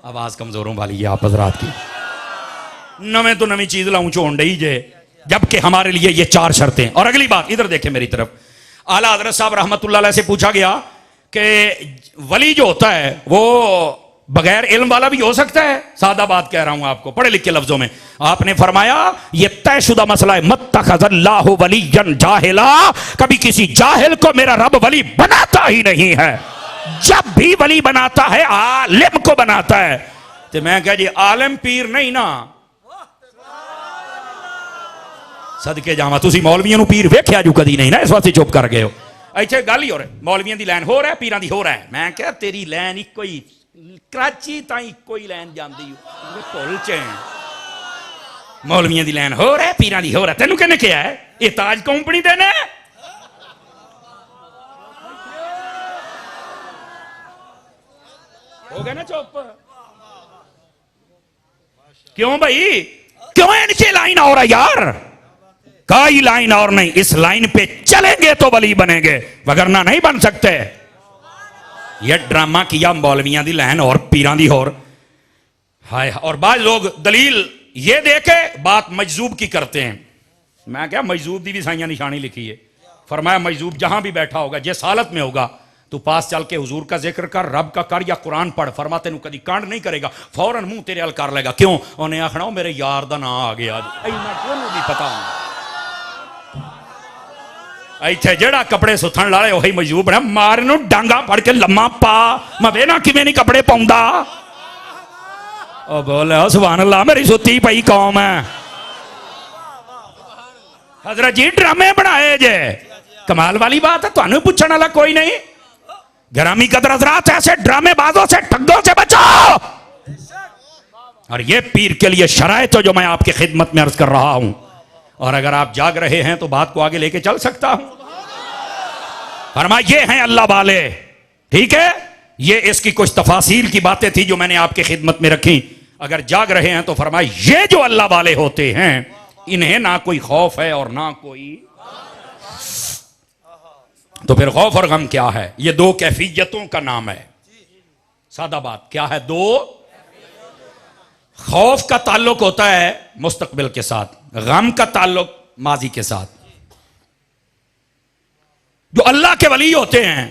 [SPEAKER 1] आवाज कमजोरों वाली है आप हजरात की। नवे तो नवी चीज लाऊं होने डई जे, जबकि हमारे लिए ये 4 शर्तें। और अगली बात इधर देखें मेरी तरफ, आला हजरत साहब रहमतुल्लाह अलैह से पूछा गया कि वली जो होता है वो बगैर इल्म वाला भी हो सकता है? सादा बात कह रहा हूं आपको, पढ़े लिखे लफ्जों में। आपने फरमाया ये तयशुदा मसला है, मत्तखज़ल्लाहु वलिय्यन जाहिला, कभी किसी जाहिल को मेरा रब वली बनाता ही नहीं है। जब भी वली बनाता है आलिम को बनाता है। तो मैं कह जी आलिम पीर नहीं ना, सदके जावा तुसी मौलवियों पीर वेख्या जो कदी नहीं ना, इस वास्ते चुप कर गए हो। इत्थे गल ही हो रही, मौलवियों की लैन हो रहा है, पीरां दी हो रहा है। मैं क्या तेरी लैन इको ही, कराची ताई इको ही लैन जांदी भुल च मौलवियों की लैन हो रहा है, पीरां दी हो रहा है। तेनू किहने कहा है? ये ताज कंपनी दे ने। हो गया ना चुप? क्यों भाई, क्यों इनकी लाइन और है यार? कोई लाइन और नहीं, इस लाइन पे चलेंगे तो वली बनेंगे, वगरना नहीं बन सकते। ये ड्रामा किया मौलवियां दी लैन और पीरां दी होर। हाय, और बाद लोग दलील ये देके बात मजजूब की करते हैं। मैं क्या, मजजूब दी भी साइयां निशानी लिखी है, फरमाया मजजूब जहां भी बैठा होगा, जिस हालत में होगा, तू पास चल के हुजूर का जिक्र कर, रब का कर या कुरान पढ़, फरमा तेनू कदी कांड नहीं करेगा, फौरन मुंह तेरे अल कर लेगा। क्यों? उन्हें आखना मेरे यार दा ना आ गया, भी पता इत्थे जेड़ा कपड़े सुथन लाले वही मजबूर बना, मार नू डांगा फड़ के लम्मा पा, मैं वेना किवें नहीं कपड़े पाउंदा। ओ बोले सुभान अल्लाह, मेरी सुती पई कौम है। हजरत जी ड्रामे बनाए जे, कमाल वाली बात है, तुहानू पूछने वाला कोई नहीं। गिरामी कदर हजरात, ऐसे ड्रामेबाजों से ठग्गों से बचाओ। और ये पीर के लिए शराइत तो जो मैं आपकी खिदमत में अर्ज कर रहा हूं, और अगर आप जाग रहे हैं तो बात को आगे लेके चल सकता हूं। फरमा ये हैं अल्लाह वाले, ठीक है, ये इसकी कुछ तफासील की बातें थी जो मैंने आपकी खिदमत में रखी। अगर जाग रहे हैं तो फरमाए ये जो अल्लाह वाले होते हैं इन्हें ना कोई खौफ है और ना कोई। तो फिर खौफ और गम क्या है? ये दो कैफियतों का नाम है। सादा बात क्या है? दो। खौफ का ताल्लुक होता है मुस्तकबिल के साथ, गम का ताल्लुक माजी के साथ। जो अल्लाह के वली होते हैं,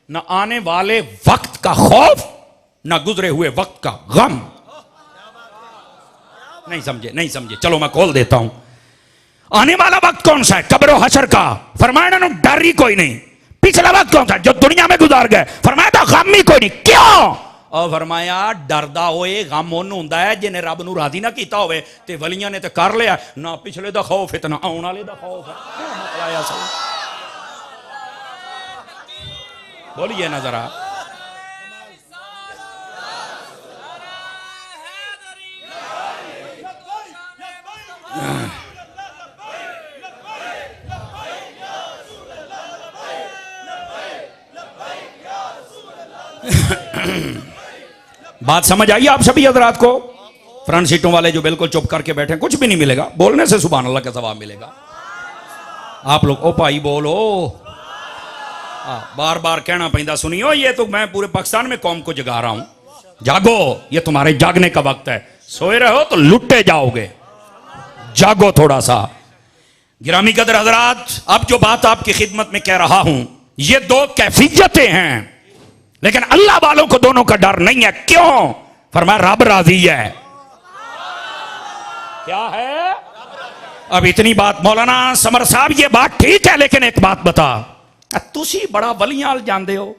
[SPEAKER 1] ना आने वाले वक्त का खौफ, ना गुजरे हुए वक्त का गम। नहीं समझे? नहीं समझे? चलो मैं खोल देता हूं। आने वाला वक्त कौन सा है? कब्र हशर का। फरमाया ना डर ही कोई नहीं। पिछला वक्त कौन सा? जो दुनिया में गुजार गए। फरमाया था गम ही कोई नहीं। क्यों? और फरमाया डरदा होए गम ओनू हुंदा है जिन्हें रब नू राजी ना कीता होवे। ते वलियां ने ते कर लिया ना, पिछले दा खौफ इतना आने वाले दा खौफ है। बोलिए ना जरा। बात समझ आई आप सभी हजरात को? फ्रंट सीटों वाले जो बिल्कुल चुप करके बैठे, कुछ भी नहीं मिलेगा, बोलने से सुभान अल्लाह का सवाब मिलेगा। आप लोग ओ भाई बोलो, बार बार कहना पैंदा, सुनियो ये तो मैं पूरे पाकिस्तान में कौम को जगा रहा हूं। जागो, ये तुम्हारे जागने का वक्त है। सोए रहो तो लुटे जाओगे, जागो थोड़ा सा। गिरामी कदर हजरात, अब जो बात आपकी खिदमत में कह रहा हूं, ये दो कैफियतें हैं, लेकिन अल्लाह वालों को दोनों का डर नहीं है। क्यों? फरमाया रब राजी है। क्या है? अब इतनी बात मौलाना समर साहब, ये बात ठीक है, लेकिन एक बात बता, तुसी बड़ा वलियां जानते हो,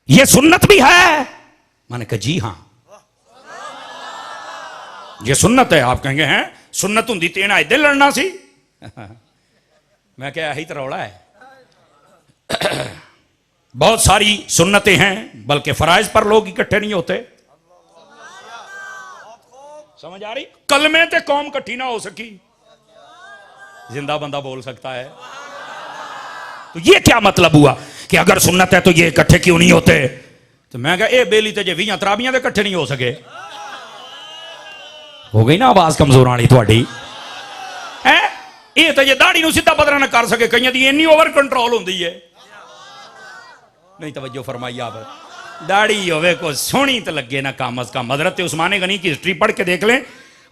[SPEAKER 1] ये सुन्नत भी है? मैंने कहा जी हां, ये सुन्नत है। आप कहेंगे हैं सुन्नत हुंदी ते इन्हां इदे लड़ना सी। मैं क्या यही तो रौला है। बहुत सारी सुन्नतें हैं, बल्कि फराइज पर लोग इकट्ठे नहीं होते। समझ आ रही? कलमे ते कौम इकट्ठी ना हो सकी, जिंदा बंदा बोल सकता है। तो ये क्या मतलब हुआ कि अगर सुन्नत है तो ये इकट्ठे क्यों नहीं होते? तो मैं कहा ए बेली ते जे 20 तराबियां ते इकट्ठे नहीं हो सके। हो गई ना आवाज कमजोर आनी थोड़ी है? ये तो जे दाढ़ी नूं सीधा बदला ना कर सके, कईयां दी इन्नी ओवर कंट्रोल हुंदी है। नहीं तवज्जो फरमाई आप। दाढ़ी होवे को सोहनी तो लगे ना कम अज कम। हजरत उस्मान गनी की हिस्ट्री पढ़ के देख लें।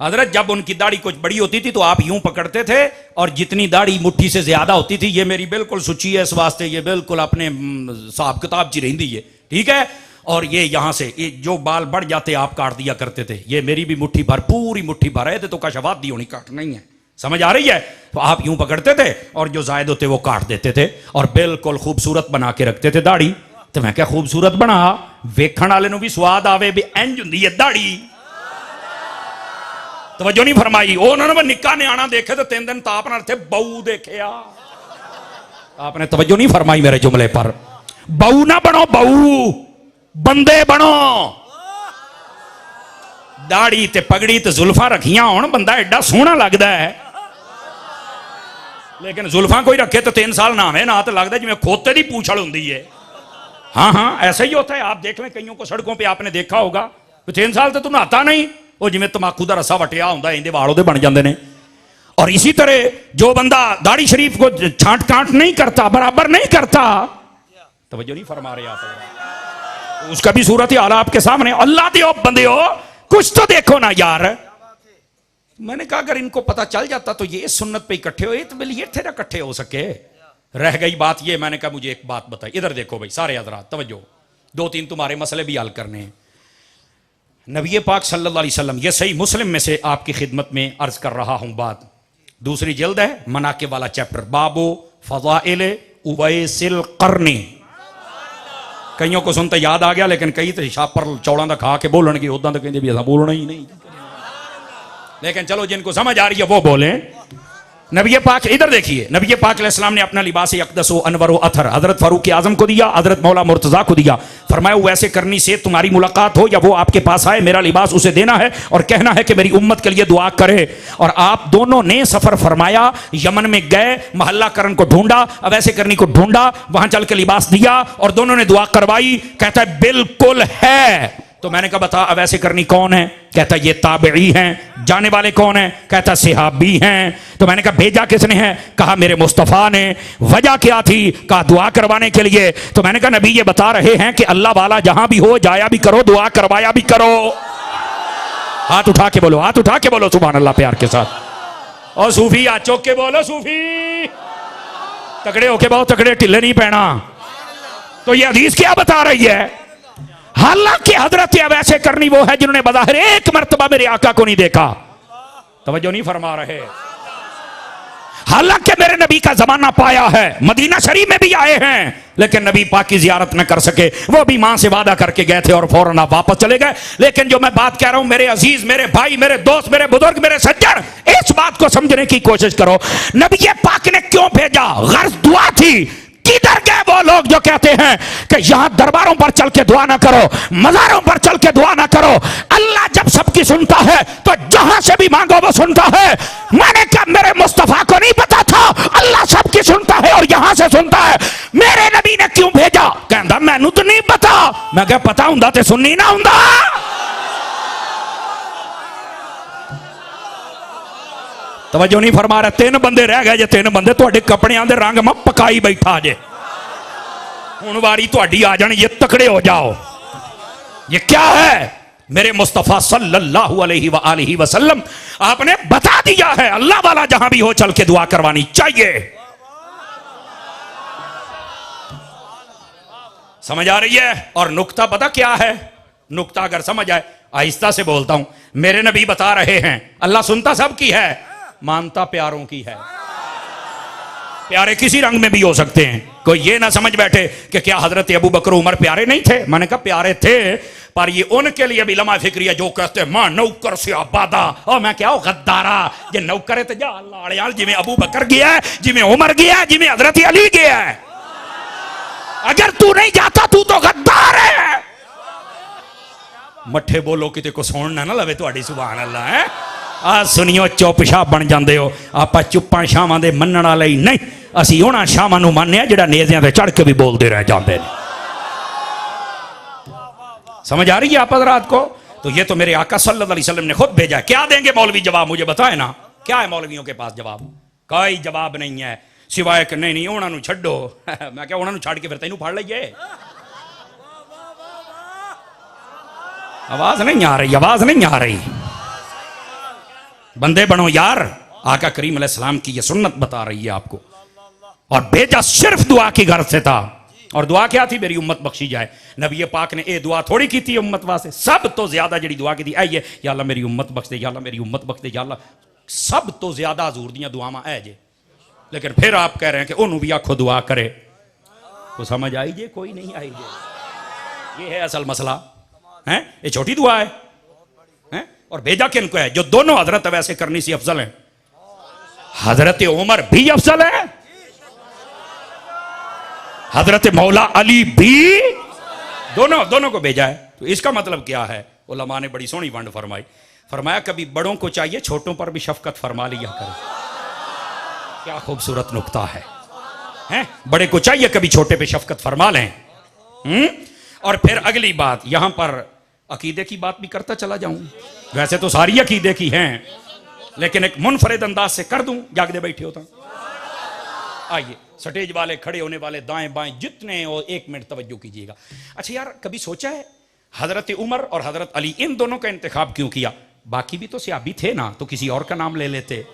[SPEAKER 1] हजरत जब उनकी दाढ़ी कुछ बड़ी होती थी तो आप यूं पकड़ते थे, और जितनी दाढ़ी मुट्ठी से ज्यादा होती थी, ये मेरी बिल्कुल सुची है इस वास्ते, ये बिल्कुल अपने हिसाब किताब ची रही है, ठीक है। और ये यहां से ये जो बाल बढ़ जाते आप काट दिया करते थे। ये मेरी भी मुट्ठी भर, पूरी मुट्ठी भर है तो कशवात दी होनी, काट नहीं है। समझ आ रही है? तो आप यूं पकड़ते थे और जो जायद होते वो काट देते थे, और बिल्कुल खूबसूरत बना के रखते थे दाढ़ी। तो मैं क्या खूबसूरत बना, वेखण वाले नूं भी स्वाद आवे भी इंज हुंदी है दाढ़ी। तवज्जो नहीं फरमाई। उन्होंने निक्का न्याणा देखे तो 3 दिन ताप नाल थे, बहू देखे आपने तवज्जो नहीं फरमाई मेरे जुमले पर। बहू ना बनो, बहू बंदे बनो। दाढ़ी ते पगड़ी ते जुल्फा रखियां होण, बंदा एडा सोहना लगदा है, लेकिन जुल्फा कोई रखे तो 3 साल नावे ना, तो लगता जिवें खोते दी पूछल हुंदी है। हाँ हाँ ऐसा ही होता है। आप देख लें कईयों को सड़कों पे आपने देखा होगा, 3 साल तो तू नहाता नहीं, वो जिवें तमाकू का रस्सा वटिया होंदा, इंदे वाल उहदे बन जाते हैं। और इसी तरह जो बंदा दाढ़ी शरीफ को छांट कांट नहीं करता, बराबर नहीं करता, तवज्जो नहीं फरमा रहे आप, उसका भी सूरत हाल आपके सामने। अल्लाह दे ओ बंदे हो, कुछ तो देखो ना यार। मैंने कहा अगर इनको पता चल जाता तो ये सुन्नत पे इकट्ठे हो, तो बिल ये थे ना इकट्ठे हो सके। रह गई बात ये, मैंने कहा मुझे एक बात बताई, इधर देखो भाई सारे हजरात तवज्जो, दो तीन तुम्हारे मसले भी हल करने हैं। नबी पाक सल्लल्लाहु अलैहि वसल्लम, ये सही मुस्लिम में से आपकी खिदमत में अर्ज कर रहा हूं बात, दूसरी जल्द है मनाके वाला चैप्टर, बाबो फज़ाइल उवैसिल क़र्नी। कईयों को सुनते याद आ गया, लेकिन कई तो छापर चौड़ा का खा के बोलणगे, उदा तो कहते भी ऐसा बोलना ही नहीं, लेकिन चलो जिनको समझ आ रही है वो बोले। नबी पाक इधर देखिए, नबी पाक अलैहिस्सलाम ने अपना लिबास अक़दस अनवर अथर हजरत फारूक आजम को दिया, हजरत मौला मुर्तज़ा को दिया। फरमाया वैसे करनी से तुम्हारी मुलाकात हो या वो आपके पास आए, मेरा लिबास उसे देना है और कहना है कि मेरी उम्मत के लिए दुआ करे। और आप दोनों ने सफर फरमाया, यमन में गए, महल्ला करन को ढूंढा, अवैसे करनी को ढूंढा, वहां चल के लिबास दिया और दोनों ने दुआ करवाई। कहता है बिल्कुल है। तो मैंने कहा बता अवैसे करनी कौन है? कहता ये ताबई हैं। जाने वाले कौन है? कहता सहाबी हैं। तो मैंने कहा भेजा किसने है? कहा मेरे मुस्तफ़ा ने। वजह क्या थी? कहा दुआ करवाने के लिए। तो मैंने कहा नबी ये बता रहे हैं कि अल्लाह वाला जहां भी हो जाया भी करो, दुआ करवाया भी करो। हाथ उठा के बोलो, हाथ उठा के बोलो सुभान अल्लाह प्यार के साथ। और सूफी हाथ चौक के बोलो, सूफी तगड़े होके बहुत तगड़े, टिल्ले नहीं पहना। तो ये हदीस क्या बता रही है? हालांकि हजरत अवैसे करनी वो है जिन्होंने बज़ाहिर एक मर्तबा मेरे आका को नहीं देखा, तवज्जो नहीं फरमा रहे। हालांकि मेरे नबी का जमाना पाया है, मदीना शरीफ में भी आए हैं, लेकिन नबी पाक की जियारत न कर सके। वो भी मां से वादा करके गए थे और फौरन आप वापस चले गए। लेकिन जो मैं बात कह रहा हूं मेरे अजीज, मेरे भाई, मेरे दोस्त, मेरे बुजुर्ग, मेरे सज्जन, इस बात को समझने की कोशिश करो। नबी पाक ने क्यों भेजा? गर्ज दुआ थी। किधर गए वो लोग जो कहते हैं कि यहां दरबारों पर चल के दुआ ना करो, मजारों पर चल के दुआ ना करो? अल्लाह जब सबकी सुनता है तो जहां से भी मांगो वो सुनता है। मैंने कहा मेरे मुस्तफा को नहीं पता था अल्लाह सबकी सुनता है और यहां से सुनता है। मेरे नबी ने क्यों भेजा? कहता मैनू तो नहीं पता। मैं क्या पता हुंदा ते सुननी ना हुंदा। तवज्जो नहीं फरमा रहे। तीन बंदे रह गए जे, तीन बंदे तुहाडे कपड़ियां दे रंग में पकाई बैठा जे। हुण वारी तुहाडी आ जानी, ये तकड़े हो जाओ। ये क्या है? मेरे मुस्तफा सल्लल्लाहु अलैहि वसल्लम आपने बता दिया है अल्लाह वाला जहां भी हो चल के दुआ करवानी चाहिए। समझ आ रही है? और नुक्ता पता क्या है? नुक्ता अगर समझ आए, आहिस्ता से बोलता हूं, मेरे नबी बता रहे हैं अल्लाह सुनता सबकी है, मानता प्यारों की है। प्यारे किसी रंग में भी हो सकते हैं। कोई ये ना समझ बैठे कि क्या हजरत अबू बकर उमर प्यारे नहीं थे। मैंने कहा प्यारे थे, पर ये उनके लिए भी लम्हा फिक्री है जो कहते मां नौकर से आबादा। और मैं क्या गद्दारा, ये नौकर है तो जा लाड़ियाल जिमें अबू बकर गया है, जिमें उमर गया है, जिमें हजरत अली गया है। अगर तू नहीं जाता तू तो गद्दार है। मठे बोलो किते को सुनना ना लवे तुहाडी सुभान अल्लाह है। आ सुनियो चुपचाप बन जाते हो। आप चुप्पा शावां दे मनण वाले ही नहीं, असी उन्हां शावां नूं मान्ने जिहड़ा नेज़ियां ते चढ़ के भी बोलते रह जाते हैं। समझ आ रही है आप हज़रात को? तो ये तो मेरे आका सल्लल्लाहु अलैहि वसल्लम ने खुद भेजा है। क्या देंगे मौलवी जवाब? मुझे बताए ना, क्या है मौलवियों के पास जवाब? कोई जवाब नहीं है सिवाय कि नहीं नहीं उन्होंने छड्डो। मैं क्या उन्होंने छड़ के फिर तेनू फड़ लीए? आवाज नहीं आ रही, आवाज नहीं आ रही। बंदे बनो यार। आका करीम अलैहिस्सलाम की ये सुन्नत बता रही है आपको। और भेजा सिर्फ दुआ की गर्ज से था। और दुआ क्या थी? मेरी उम्मत बख्शी जाए। नबी पाक ने ये दुआ थोड़ी की थी उम्मत वास्ते, सब तो ज्यादा जी दुआ की थी आई या अल्लाह मेरी उम्मत बख्श दे, या अल्लाह मेरी उम्मत बख्श दे, या अल्लाह। सब तो ज्यादा हजूर दियां दुआवां है जे। लेकिन फिर आप कह रहे हैं कि उन्होंने भी आखो दुआ करे। तो समझ आई जे? कोई नहीं आई जे। ये है असल मसला है। ये छोटी दुआ है? और भेजा किन को है? जो दोनों हजरत वैसे करनी सी अफजल है। हजरत उमर भी अफजल है, हजरत मौला अली भी, दोनों को भेजा है। तो इसका मतलब क्या है? उलमा ने बड़ी सोहनी वंड फरमाई। फरमाया कभी बड़ों को चाहिए छोटों पर भी शफकत फरमा लिया करे। क्या खूबसूरत नुक्ता है, हैं? बड़े को चाहिए कभी छोटे पे शफकत फरमा लें। और फिर अगली बात, यहां पर अकीदे की बात भी करता चला जाऊं। वैसे तो सारी अकीदे की हैं, लेकिन एक मुनफरिद अंदाज से कर दूं, जागदे बैठे होता। आइए स्टेज वाले, खड़े होने वाले, दाएं बाएं जितने हो, 1 मिनट तवज्जो कीजिएगा। अच्छा यार, कभी सोचा है हजरत उमर और हजरत अली इन दोनों का इंतखाब क्यों किया? बाकी भी तो सहाबी थे ना, तो किसी और का नाम ले लेते।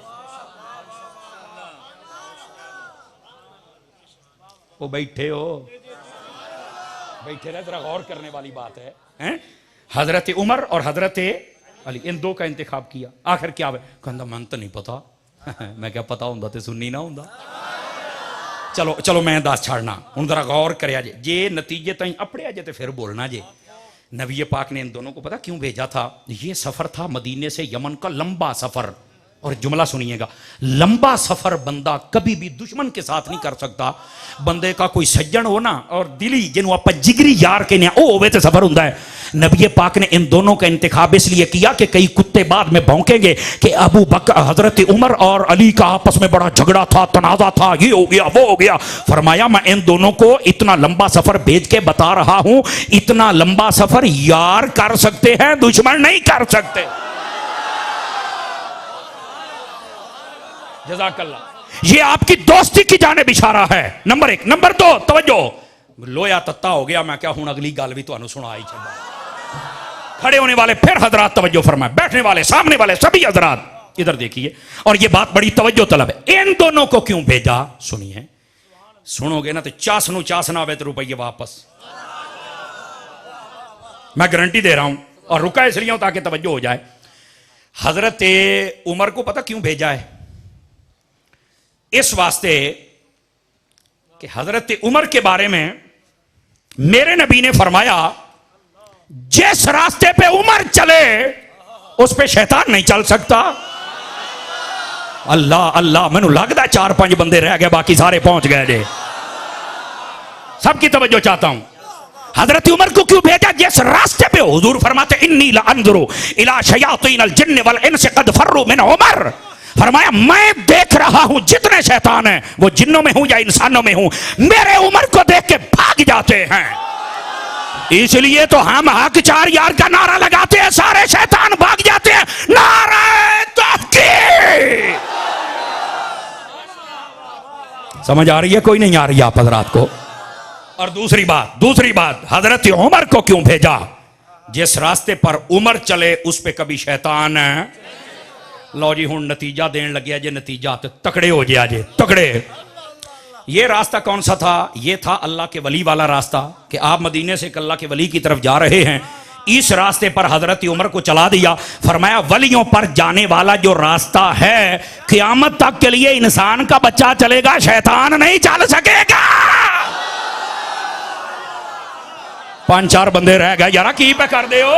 [SPEAKER 1] वो बैठे हो, बैठे रहे, जरा गौर करने वाली बात है, हैं? हजरत उमर और हजरत अली, इन दो का इंतखाब किया। आखिर क्या है? कहता मन तो नहीं पता। मैं क्या पता होंदा ते सुन्नी ना होंदा। चलो चलो मैं दस छाड़ना हूं, जरा गौर करिया जे नतीजे ताई अपड़िया जे तो फिर बोलना जे। नबी पाक ने इन दोनों को पता क्यों भेजा था? ये सफर था मदीने से यमन का लंबा सफर। और जुमला सुनिएगा, लंबा सफर बंदा कभी भी दुश्मन के साथ नहीं कर सकता। बंदे का कोई सज्जन हो ना और दिली जिन्हों आप जिगरी यार के ने ओ होवे ते सफर हुंदा है। नबी पाक ने इन दोनों का इंतखाब इसलिए किया कि कई कुत्ते बाद में भौंकेंगे कि अबू बकर, हजरत उमर और अली का आपस में बड़ा झगड़ा था, तनाजा था, ये हो गया वो हो गया। फरमाया मैं इन दोनों को इतना लंबा सफर भेज के बता रहा हूं, इतना लंबा सफर यार कर सकते हैं, दुश्मन नहीं कर सकते। जज़ाकल्लाह। ये आपकी दोस्ती की जानिब इशारा है, नंबर एक। नंबर दो, तवज्जो, लोया तत्ता हो गया, मैं क्या हूं अगली गल भी तुहानू सुनाई छड्डा। खड़े होने वाले फिर हजरात तवज्जो फरमाए, बैठने वाले सामने वाले सभी हजरात इधर देखिए, और ये बात बड़ी तवज्जो तलब है। इन दोनों को क्यों भेजा सुनिए, सुनोगे ना तो चास नु चास ना आवे तो रुपये वापस, मैं गारंटी दे रहा हूं। और रुका इसलिए हूं ताकि तवज्जो हो जाए। हजरत उमर को पता क्यों भेजा है? इस वास्ते कि हजरत उमर के बारे में मेरे नबी ने फरमाया, जिस रास्ते पे उमर चले उस पे शैतान नहीं चल सकता। अल्लाह अल्लाह, मैनू लगता 4-5 बंदे रह गए, बाकी सारे पहुंच गए जे। सबकी तवज्जो चाहता हूं। हजरत उमर को क्यों भेजा? जिस रास्ते पे हुजूर फरमाते इन्नी ला अंजुरु इला शयातीन अल जिन्न वल इंस कद फर्रु मिन उमर। फरमाया मैं देख रहा हूं जितने शैतान हैं, वो जिन्नों में हूं या इंसानों में हूं, मेरे उमर को देख के भाग जाते हैं। इसलिए तो हम हक चार यार का नारा लगाते हैं, सारे शैतान भाग जाते हैं। नारा तहकीर। समझ आ रही है? कोई नहीं आ रही आप हजरात को? और दूसरी बात हजरत उमर को क्यों भेजा? जिस रास्ते पर उमर चले उस पे कभी शैतान है। लो जी हुण नतीजा देन लगे जे, नतीजा तो तकड़े हो गया जे, तकड़े। ये रास्ता कौन सा था? ये था अल्लाह के वली वाला रास्ता, कि आप मदीने से अल्लाह के वली की तरफ जा रहे हैं। इस रास्ते पर हजरत उमर को चला दिया। फरमाया वलियों पर जाने वाला जो रास्ता है, क़यामत तक के लिए इंसान का बच्चा चलेगा, शैतान नहीं चल सकेगा। 5-4 बंदे रह गए यारा, की पे कर दे हो?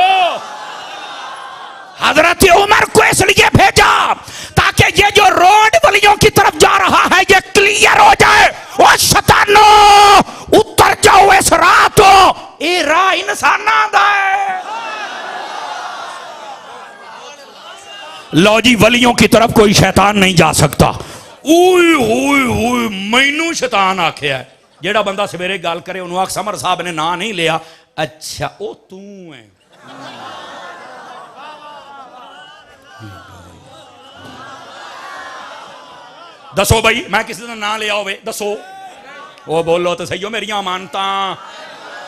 [SPEAKER 1] हजरत उमर को इसलिए भेजा ताकि ये जो रोड वलियों की तरफ जा रहा है ये क्लियर हो जाए। ओ शैतानो उतर जाओ इस रात, ये राह इंसाना दा है। लो जी, वलियों की तरफ कोई शैतान नहीं जा सकता। ओए ओए ओए, मैनू शैतान आखिया है। जेड़ा बंदा सवेरे गल करे उन्होंने आख समर साहब ने ना नहीं लिया, अच्छा ओ तू है। दसो भाई, मैं किसी का ना लिया होवे दसो, वो बोलो तो सही हो, मेरिया अमानता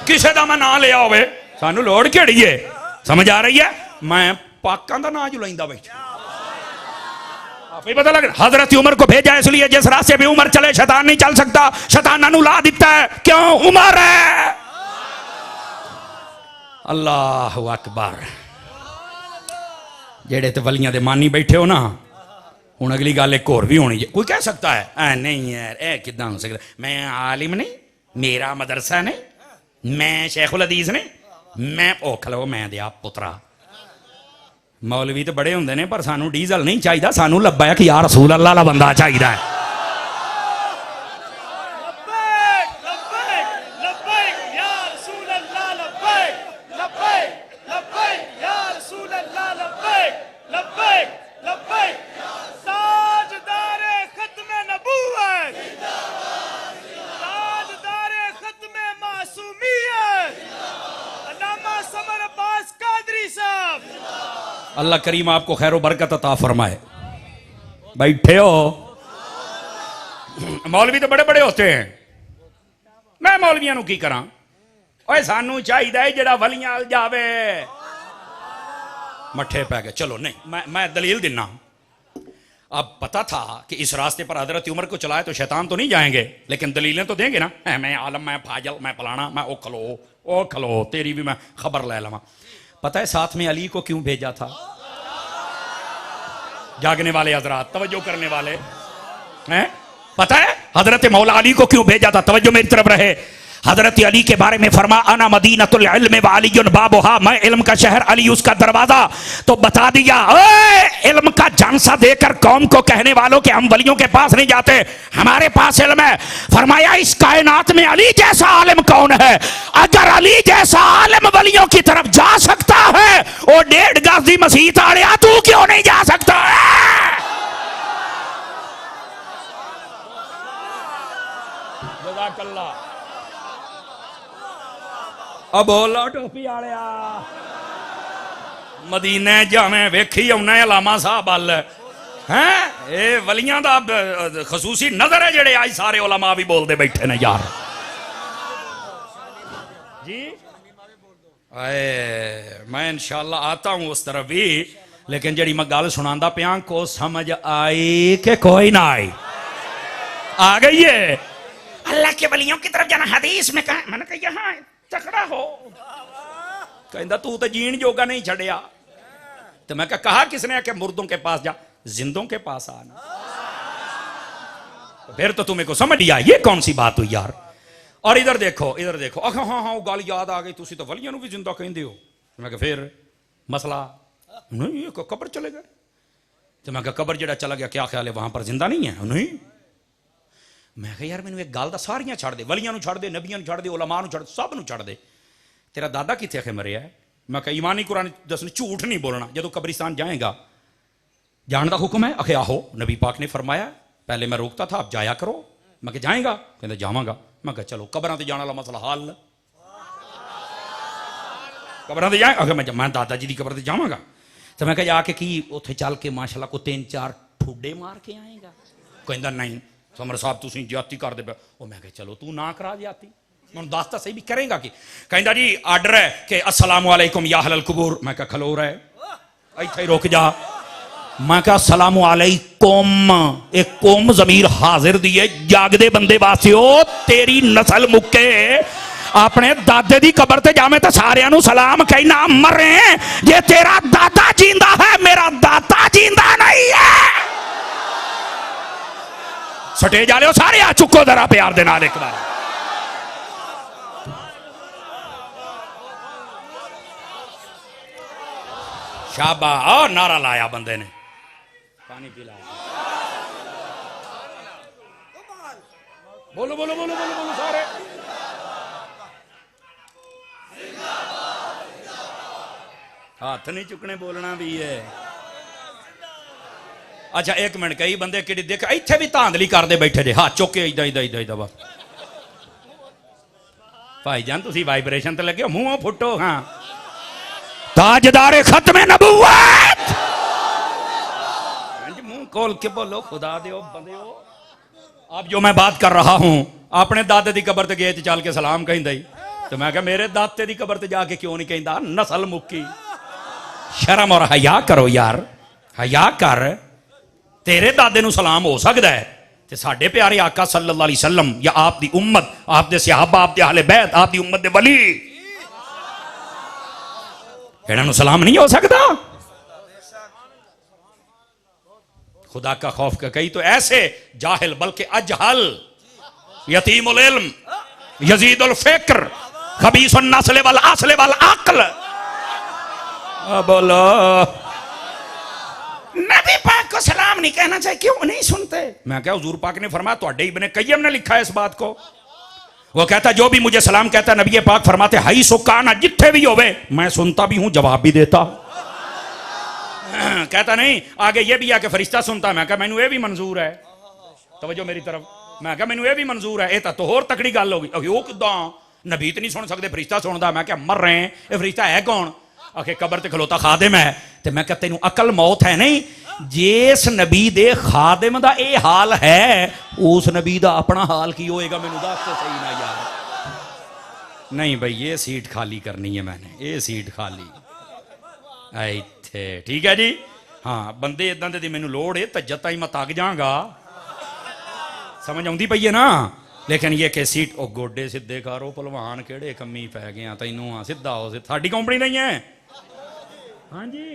[SPEAKER 1] किसी का मैं ना लिया होवे, सानू लोड़ केड़ी है? समझ आ रही है? मैं पाकां दा ना जुलाइंदा भाई, आप ही पता लग रहा। हजरत उमर को भेजा इसलिए जिस रास्ते पे उमर चले शैतान नहीं चल सकता। शैतान नानू ला दिता है, क्यों? उमर है। अल्लाह अकबर। जेड़े तो वलियां दे मानी बैठे हो ना, हुण अगली गल एक होर भी होनी है। कोई कह सकता है नहीं यार ए किदां हो सकता, मैं आलिम नहीं, मेरा मदरसा नहीं, मैं शेखुल हदीस नहीं, मैं ओ खलो मैं दिया पुत्रा। मौलवी तो बड़े होंगे ने, पर सानू डीजल नहीं चाहिए, सानू लब्बैक या रसूल अल्लाह दा बंदा चाहिए है। अल्लाह करीम आपको खैर बरकत अता फरमाए। बैठे हो? मौलवी तो बड़े बड़े होते हैं, मैं मौलवियां नू की करा? ओए सानू चाहिए जेड़ा वलियां अल जावे। मठे पै गए। चलो नहीं, मैं दलील दिना। अब पता था कि इस रास्ते पर हजरत उमर को चलाए तो शैतान तो नहीं जाएंगे, लेकिन दलीलें तो देंगे ना, मैं आलम, मैं फाजल, मैं फलाना, मैं ओ खलो तेरी भी मैं खबर ले लवा। पता है साथ में अली को क्यों भेजा था? जागने वाले हजरात, तवज्जो करने वाले हैं, पता है हजरत मौला अली को क्यों भेजा था? तवज्जो मेरी तरफ रहे। हजरत अली के बारे में फरमा अना मदीनतुल इल्म व अलीयुन बाबुहा, मैं इल्म का शहर, अली उसका दरवाजा। तो बता दिया इल्म का झांसा देकर कौम को कहने वालों के हम वलियों के पास नहीं जाते, हमारे पास इल्म है। फरमाया इस कायनात में अली जैसा आलिम कौन है? अगर अली जैसा आलिम वलियों की तरफ जा सकता है, वो 1.5 गज की मसीत आड़िया तू क्यों नहीं जा सकता है? जज़ाकल्लाह। अब बोलो टोपी आलिया, मदीने जावे वेखी आना अलामा साहब अल हैं, ये वलियां दा खसूसी नजर है जेड़े आज सारे उलमा भी बोलते बैठे ने यार जी। मैं इंशाल्लाह आता हूं उस तरफ भी, लेकिन जेड़ी मैं गल सुनांदा पिया को समझ आई कि कोई ना आई? आ गई है। अल्लाह के वलियों की तरफ जाना हदीस में कहा, मैंने कहा यहाँ तकड़ा हो, कहता तू तो जीन जोगा नहीं छड़िया। तो मैं कहा किसने कि मुर्दों के पास जा, जिंदों के पास आना। तो फिर तो तुम्हें को समझ लिया ये कौन सी बात हुई यार। और इधर देखो, इधर देखो, हाँ हाँ हाँ गल याद आ गई, तुसी तो वलियां भी जिंदा कहंदे हो। तो मैं फिर मसला नहीं, कब्र चले गए। तो मैं कब्र जेड़ा चला गया क्या ख्याल है वहां पर जिंदा नहीं है? नहीं। मैं कहा यार मैनू एक गल दा सारियां छड़ दे, वलियां छड़ दे, नबियां छड़ दे, उलमा छड़, सब छड़ दे। तेरा दादा किथे आखे मरिया है? मैं कहा ईमानी कुरान दसने, झूठ नहीं बोलना। जदों कब्रिस्तान जाएगा जाने का हुक्म है? आखे आहो नबी पाक ने फरमाया, पहले मैं रोकता था अब जाया करो। मैं कहा जाएगा? कहते जावांगा। मैं कहा चलो कब्रां ते जाने वाला मसला हल, कब्रां ते जाए। आखे मैं दादा जी की कब्र ते जावांगा। तो मैं कहा जाके की उत्थे चल के माशाल्लाह को 3-4 ठुड्डे मार के आएगा? कहता नहीं समर साहब तुम ज्यादती कर दे। मैं कहा चलो तू ना करा ज्यादती, मैं दस तो सही भी करेगा कि? कहता जी आर्डर है कि अस्सलाम वालेकुम या अहलल कुबूर। मैं कहा खलो रहा है इत्थे ही रुक जा। मैं कहा अस्सलाम वालेकुम, एक कोम जमीर हाजिर दी है जागदे बंदे वास्ते, ओ तेरी नस्ल मुक्के अपने दादे दी कब्र ते जावे तो सारियां नू सलाम कहना मरे। जे तेरा दादा जींदा है, मेरा दादा जींदा नहीं है। स्टेज वाले हो सारे आ चुको जरा प्यार दे नाल एक बार। शाबाश, नारा लाया बंदे ने, पानी पिलाया। बोलो बोलो बोलो बोलो बोलो सारे। हाथ नहीं चुकने, बोलना भी है। अच्छा एक मिनट, कई बंदे कि देख इत्थे भी धांधली करते बैठे जे, हाथ चुक के इदा इदा इदा इदा बस। भाई जान तुसी वाइब्रेशन ते लगे हो, मुंह फुटो। हाँ ताजदारे खत्मे नबुव्वत, मुंह खोल के बोलो खुदा दे बंदे हो। अब जो मैं बात कर रहा हूं, अपने दादे की कब्र ते गए चल के सलाम कहंदा ही, तो मैं कहा मेरे दाते की कब्र ते जाके क्यों नहीं कहंदा? नस्ल मुक्की। शर्म और हया करो यार, हया कर। तेरे दादे नू सलाम हो सकता है, ते साडे प्यारे आका सल्लल्लाहु अलैहि वसल्लम या आप दी उम्मत, आप दे सहाबा, आप दे अहले बैत, आप दी उम्मत दे वली, इन्हां नू सलाम नहीं हो सकता? खुदा का खौफ का कई तो ऐसे जाहिल बल्कि अजहल, यतीमुल इल्म, यजीदुल फिक्र, खबीसुन नस्ल वल अस्ल वल अक्ल। बोलो नबी पाक को सलाम नहीं कहना चाहिए, क्यों नहीं सुनते? मैं क्या हुजूर पाक ने फरमाया, तो इब्ने कय्यम ने लिखा है इस बात को। वो कहता जो भी मुझे सलाम कहता, नबी पाक फरमाते हई सुकाना, जिथे भी होवे मैं सुनता भी हूं जवाब भी देता। कहता नहीं आगे ये भी आके फरिश्ता सुनता। मैं कहा मैनू ये भी मंजूर है, तवज्जो मेरी तरफ। मैं कहा मैनू ये भी मंजूर है। ये तो होर तकड़ी गल होगी। वो किदा नबी तो नहीं सुन सकते, फरिश्ता सुनता। मैं क्या मर रहे हैं, ये फरिश्ता है कौन? आखे कबर ते खलोता खादिम है। ते मैं कहा तेनू अकल मौत है नहीं? जिस नबी दे खादिम दा ये हाल है, उस नबी दा अपना हाल की होएगा? मैनू दस तो सही ना यार। नहीं भाई ये सीट खाली करनी है मैंने, ये सीट खाली इत्थे, ठीक है जी। हाँ बंदे इदां दे मैनू लोड़ है तज्जत ताई मैं तक जागा, समझ आउंदी पई है ना। लेकिन ये कि सीट ओ गोडे सीधे करो भलवान केड़े कमी पै गए तैनू, आ सीधा हो साडी कंपनी नहीं है। हाँ जी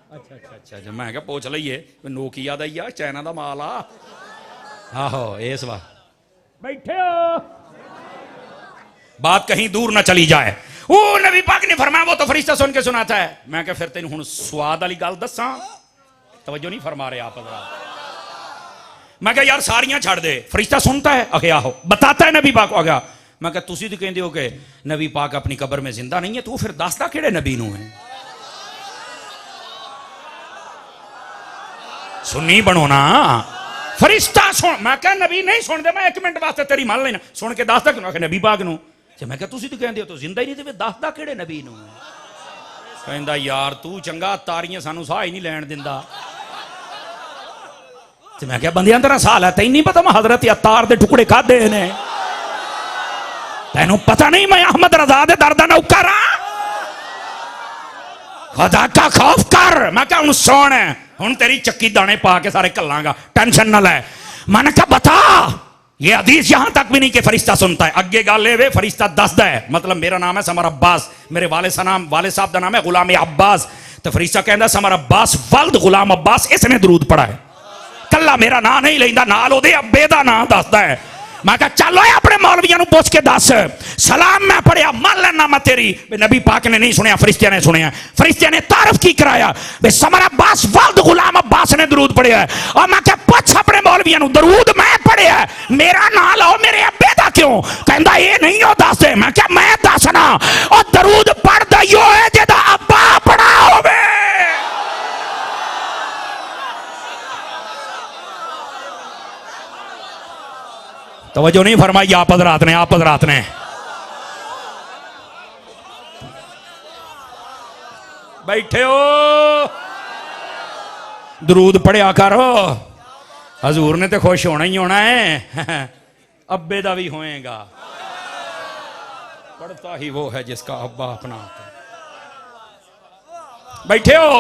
[SPEAKER 1] अच्छा अच्छा अच्छा अच्छा मैं क्या पूछ लईए नोकिया दा ही आ चाइना दा माल आ। आहो इस बार बैठे हो बात कहीं दूर ना चली जाए। वो नबी पाक ने फरमाया वो तो फरिश्ता सुन के सुनाता है। मैं क्या फिर तेन हुण स्वाद वाली गल दसा, तवज्जो नहीं फरमा रहे आप हज़रात। मैं क्या यार सारियां छड़ दे, फरिश्ता सुनता है अखे आहो बताता है नबी पाक आ गया। मैं क्या तुसी तो कहते हो कि नबी पाक अपनी कब्र में जिंदा नहीं है, तू फिर दसदा किहड़े नबी नूं है। सुन्नी बनो ना, फरिश्ता सुन। मैं क्या नबी नहीं सुनते, मैं एक मिनट वास्ते तेरी मान लेना, सुन के दसदा क्यों आखे नबी पाक नूं। मैं क्या तुसी तो कहते हो तो जिंदा ही नहीं, तो दसदा किहड़े नबी नूं। कहंदा यार तू चंगा तारियां सानू साह ही नहीं लैण दिंदा। मैं क्या बंदियां तेरा साल है तैਨੂੰ नहीं पता मैं हजरत अत्तार दे टुकड़े खाधे ने, तैनू पता नहीं मैं अहमद रजा दे दर दा नौकर हां। खुदा का खौफ कर। मैं क्या हुण सुन, हुण तेरी चक्की दाने पा के सारे कल्लांगा, टेंशन ना ले। मैंने कहा बता, ये हदीस यहां तक भी नहीं कि फरिश्ता सुनता है, अगे गल वे फरिश्ता दसदा है। मतलब मेरा नाम है समर अब्बास, मेरे वाले साहब का नाम है गुलाम अब्बास, तो फरिश्ता कहता समर अब्बास वल्द गुलाम अब्बास, इसने दरूद पढ़ा है, कला मेरा नाम नहीं लेंदा, नाल ओदे अब्बे दा नाम दसदा है। मैं कहा चलो अपने मौलवियां पूछ के दस, सलाम मैं पढ़िया मान लेना मैं तेरी। नबी पाक ने नहीं सुनिया, फरिश्ते ने सुनिया। फरिश्ते ने तारफ की कराया समर अब्बास वल्द गुलाम अब्बास ने दरूद पढ़िया है। और मैं क्या पूछ अपने मौलवियां दरूद मैं पढ़िया है, मेरा नाम लो मेरे अब्बे दा क्यों। कहता ये नहीं हो दस दे। मैं क्या मैं दसना, और दरूद पढ़दा यो है जेदा अब्बा पढ़ा होवे। तवज्जो नहीं फरमाई आप हज़रात ने, आप हज़रात ने। बैठे हो दरूद पढ़िया करो, हजूर ने तो खुश होना ही होना है, अब्बे दा भी होएगा। पढ़ता ही वो है जिसका अब्बा अपना। बैठे हो,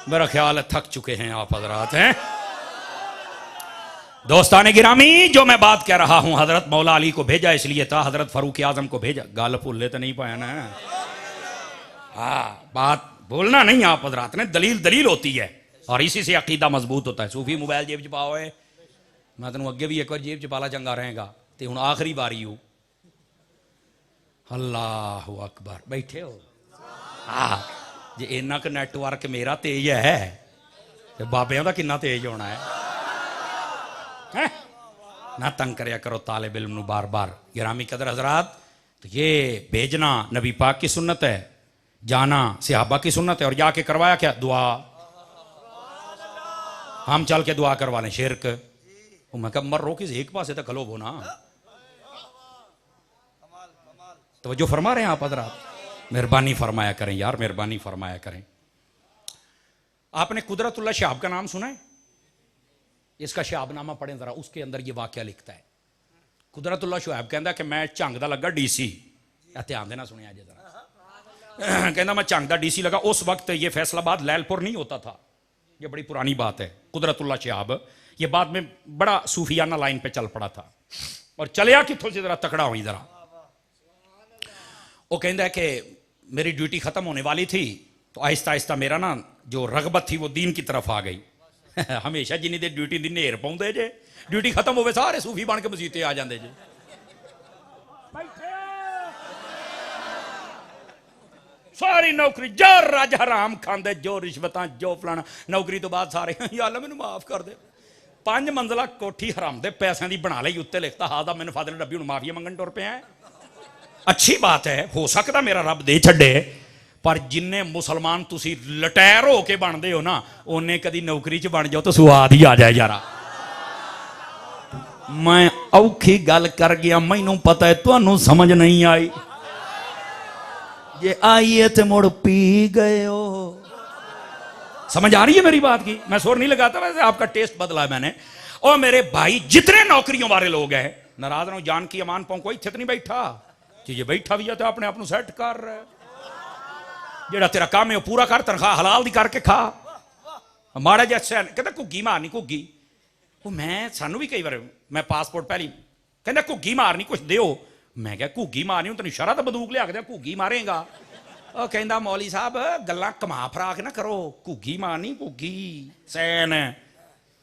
[SPEAKER 1] मेरा ख्याल है थक चुके हैं आप हज़रात हैं। दोस्ताने गिरामी, जो मैं बात कह रहा हूं हजरत मौला अली को भेजा इसलिए था, हजरत फारूक आजम को भेजा। गाल भूले तो नहीं पाया ना। हाँ बात बोलना नहीं आप हजरात ने, दलील दलील होती है और इसी से अकीदा मजबूत होता है। सूफी मोबाइल जेब च पाओ है, मैं तेन अगे भी एक बार जेब च पाला चंगा रहेगा, तो हूँ आखिरी बारी हो। अल्लाह अकबर। बैठे हो हाँ, जे इन्ना क नैटवर्क मेरा तेज है तो बाबियां का कितना तेज होना है। ना तंग करया करो तालिब इल्म बार बार। गिरामी कदर हजरात, तो ये भेजना नबी पाक की सुन्नत है, जाना सहाबा की सुन्नत है। और जाके करवाया क्या, दुआ। हम चल के दुआ करवा लें शिरक। मैं कब मर रो किस एक पास तक खलो वो ना। तो जो फरमा रहे हैं आप हजरात, मेहरबानी फरमाया करें यार, मेहरबानी फरमाया करें। आपने कुदरतुल्लाह शहाब का नाम सुना है? इसका शहाबनामा पढ़ें जरा, उसके अंदर ये वाकया लिखता है। कुदरतुल्लाह शहाब कहता कि मैं झंग दा लगा डीसी, ध्यान देना सुनिया जे जरा। कहता मैं झंग दा डीसी लगा, उस वक्त ये फैसलाबाद लैलपुर नहीं होता था, ये बड़ी पुरानी बात है। कुदरतुल्लाह शहाब ये बाद में बड़ा सूफियाना लाइन पे चल पड़ा था, और चलिया कितों से जरा तकड़ा हुई जरा। वो कहता है कि मेरी ड्यूटी खत्म होने वाली थी, तो आहिस्ता आहिस्ता मेरा ना जो रगबत थी वो दीन की तरफ आ गई। हमेशा जिन्नी देर ड्यूटी दी नेर पाउंदे जे, ड्यूटी खत्म होवे सारे सूफी बन के मसीते आ जाते जे। सारी नौकरी जो रज हराम खांदे, जो रिश्वतां, जो फलाना। नौकरी तो बाद सारे या अल्लाह मैनू माफ कर दे। 5 मंजिला कोठी हराम दे पैसों की बना ली, उत्ते लिखता हादा मैनू फादल डब्बी हूँ माफिया मंगन टुर पिया। अच्छी बात है, हो सकता मेरा रब दे छड्डे, पर जिन्ने मुसलमान तुसी लटैर हो के बनते हो ना, उन्हें कदी नौकरी च बन जाओ तो स्वाद ही आ जाए यारा। मैं औखी गल कर गया, मैनू पता है तुहानू समझ नहीं आई, ये आई है तो मुड़ पी गए हो। समझ आ रही है मेरी बात की? मैं शोर नहीं लगाता, वैसे आपका टेस्ट बदला है मैंने। और मेरे भाई जितने नौकरियों वाले लोग हैं, नाराज ना जान की अमान पाऊं, कोई इत्थे नहीं बैठा जी, ये बैठा भी है तो अपने आप को सेट कर रहा है। ਜਿਹੜਾ ਤੇਰਾ ਕੰਮ ਹੈ ਉਹ ਪੂਰਾ ਕਰ, ਤਨਖਾਹ ਹਲਾਲ ਦੀ ਕਰਕੇ ਖਾ। ਮਾੜਾ ਜਿਹਾ ਸੈਨ ਕਹਿੰਦਾ ਘੁੱਗੀ ਮਾਰਨੀ, ਘੁੱਗੀ। ਉਹ ਮੈਂ ਸਾਨੂੰ ਵੀ ਕਈ ਵਾਰ ਮੈਂ ਪਾਸਪੋਰਟ ਪਹਿਲੀ ਕਹਿੰਦਾ ਘੁੱਗੀ ਮਾਰਨੀ, ਕੁਛ ਦਿਓ। ਮੈਂ ਕਿਹਾ ਘੁੱਗੀ ਮਾਰਨੀ, ਹੁਣ ਤੈਨੂੰ ਸ਼ਰਤ ਬੰਦੂਕ ਲਿਆ ਕੇ ਦਿਆਂ, ਘੁੱਗੀ ਮਾਰੇਗਾ। ਉਹ ਕਹਿੰਦਾ ਮੌਲੀ ਸਾਹਿਬ ਗੱਲਾਂ ਕਮਾ ਫਰਾ ਕੇ ਨਾ ਕਰੋ, ਘੁੱਗੀ ਮਾਰਨੀ, ਘੁੱਗੀ ਸੈਨ।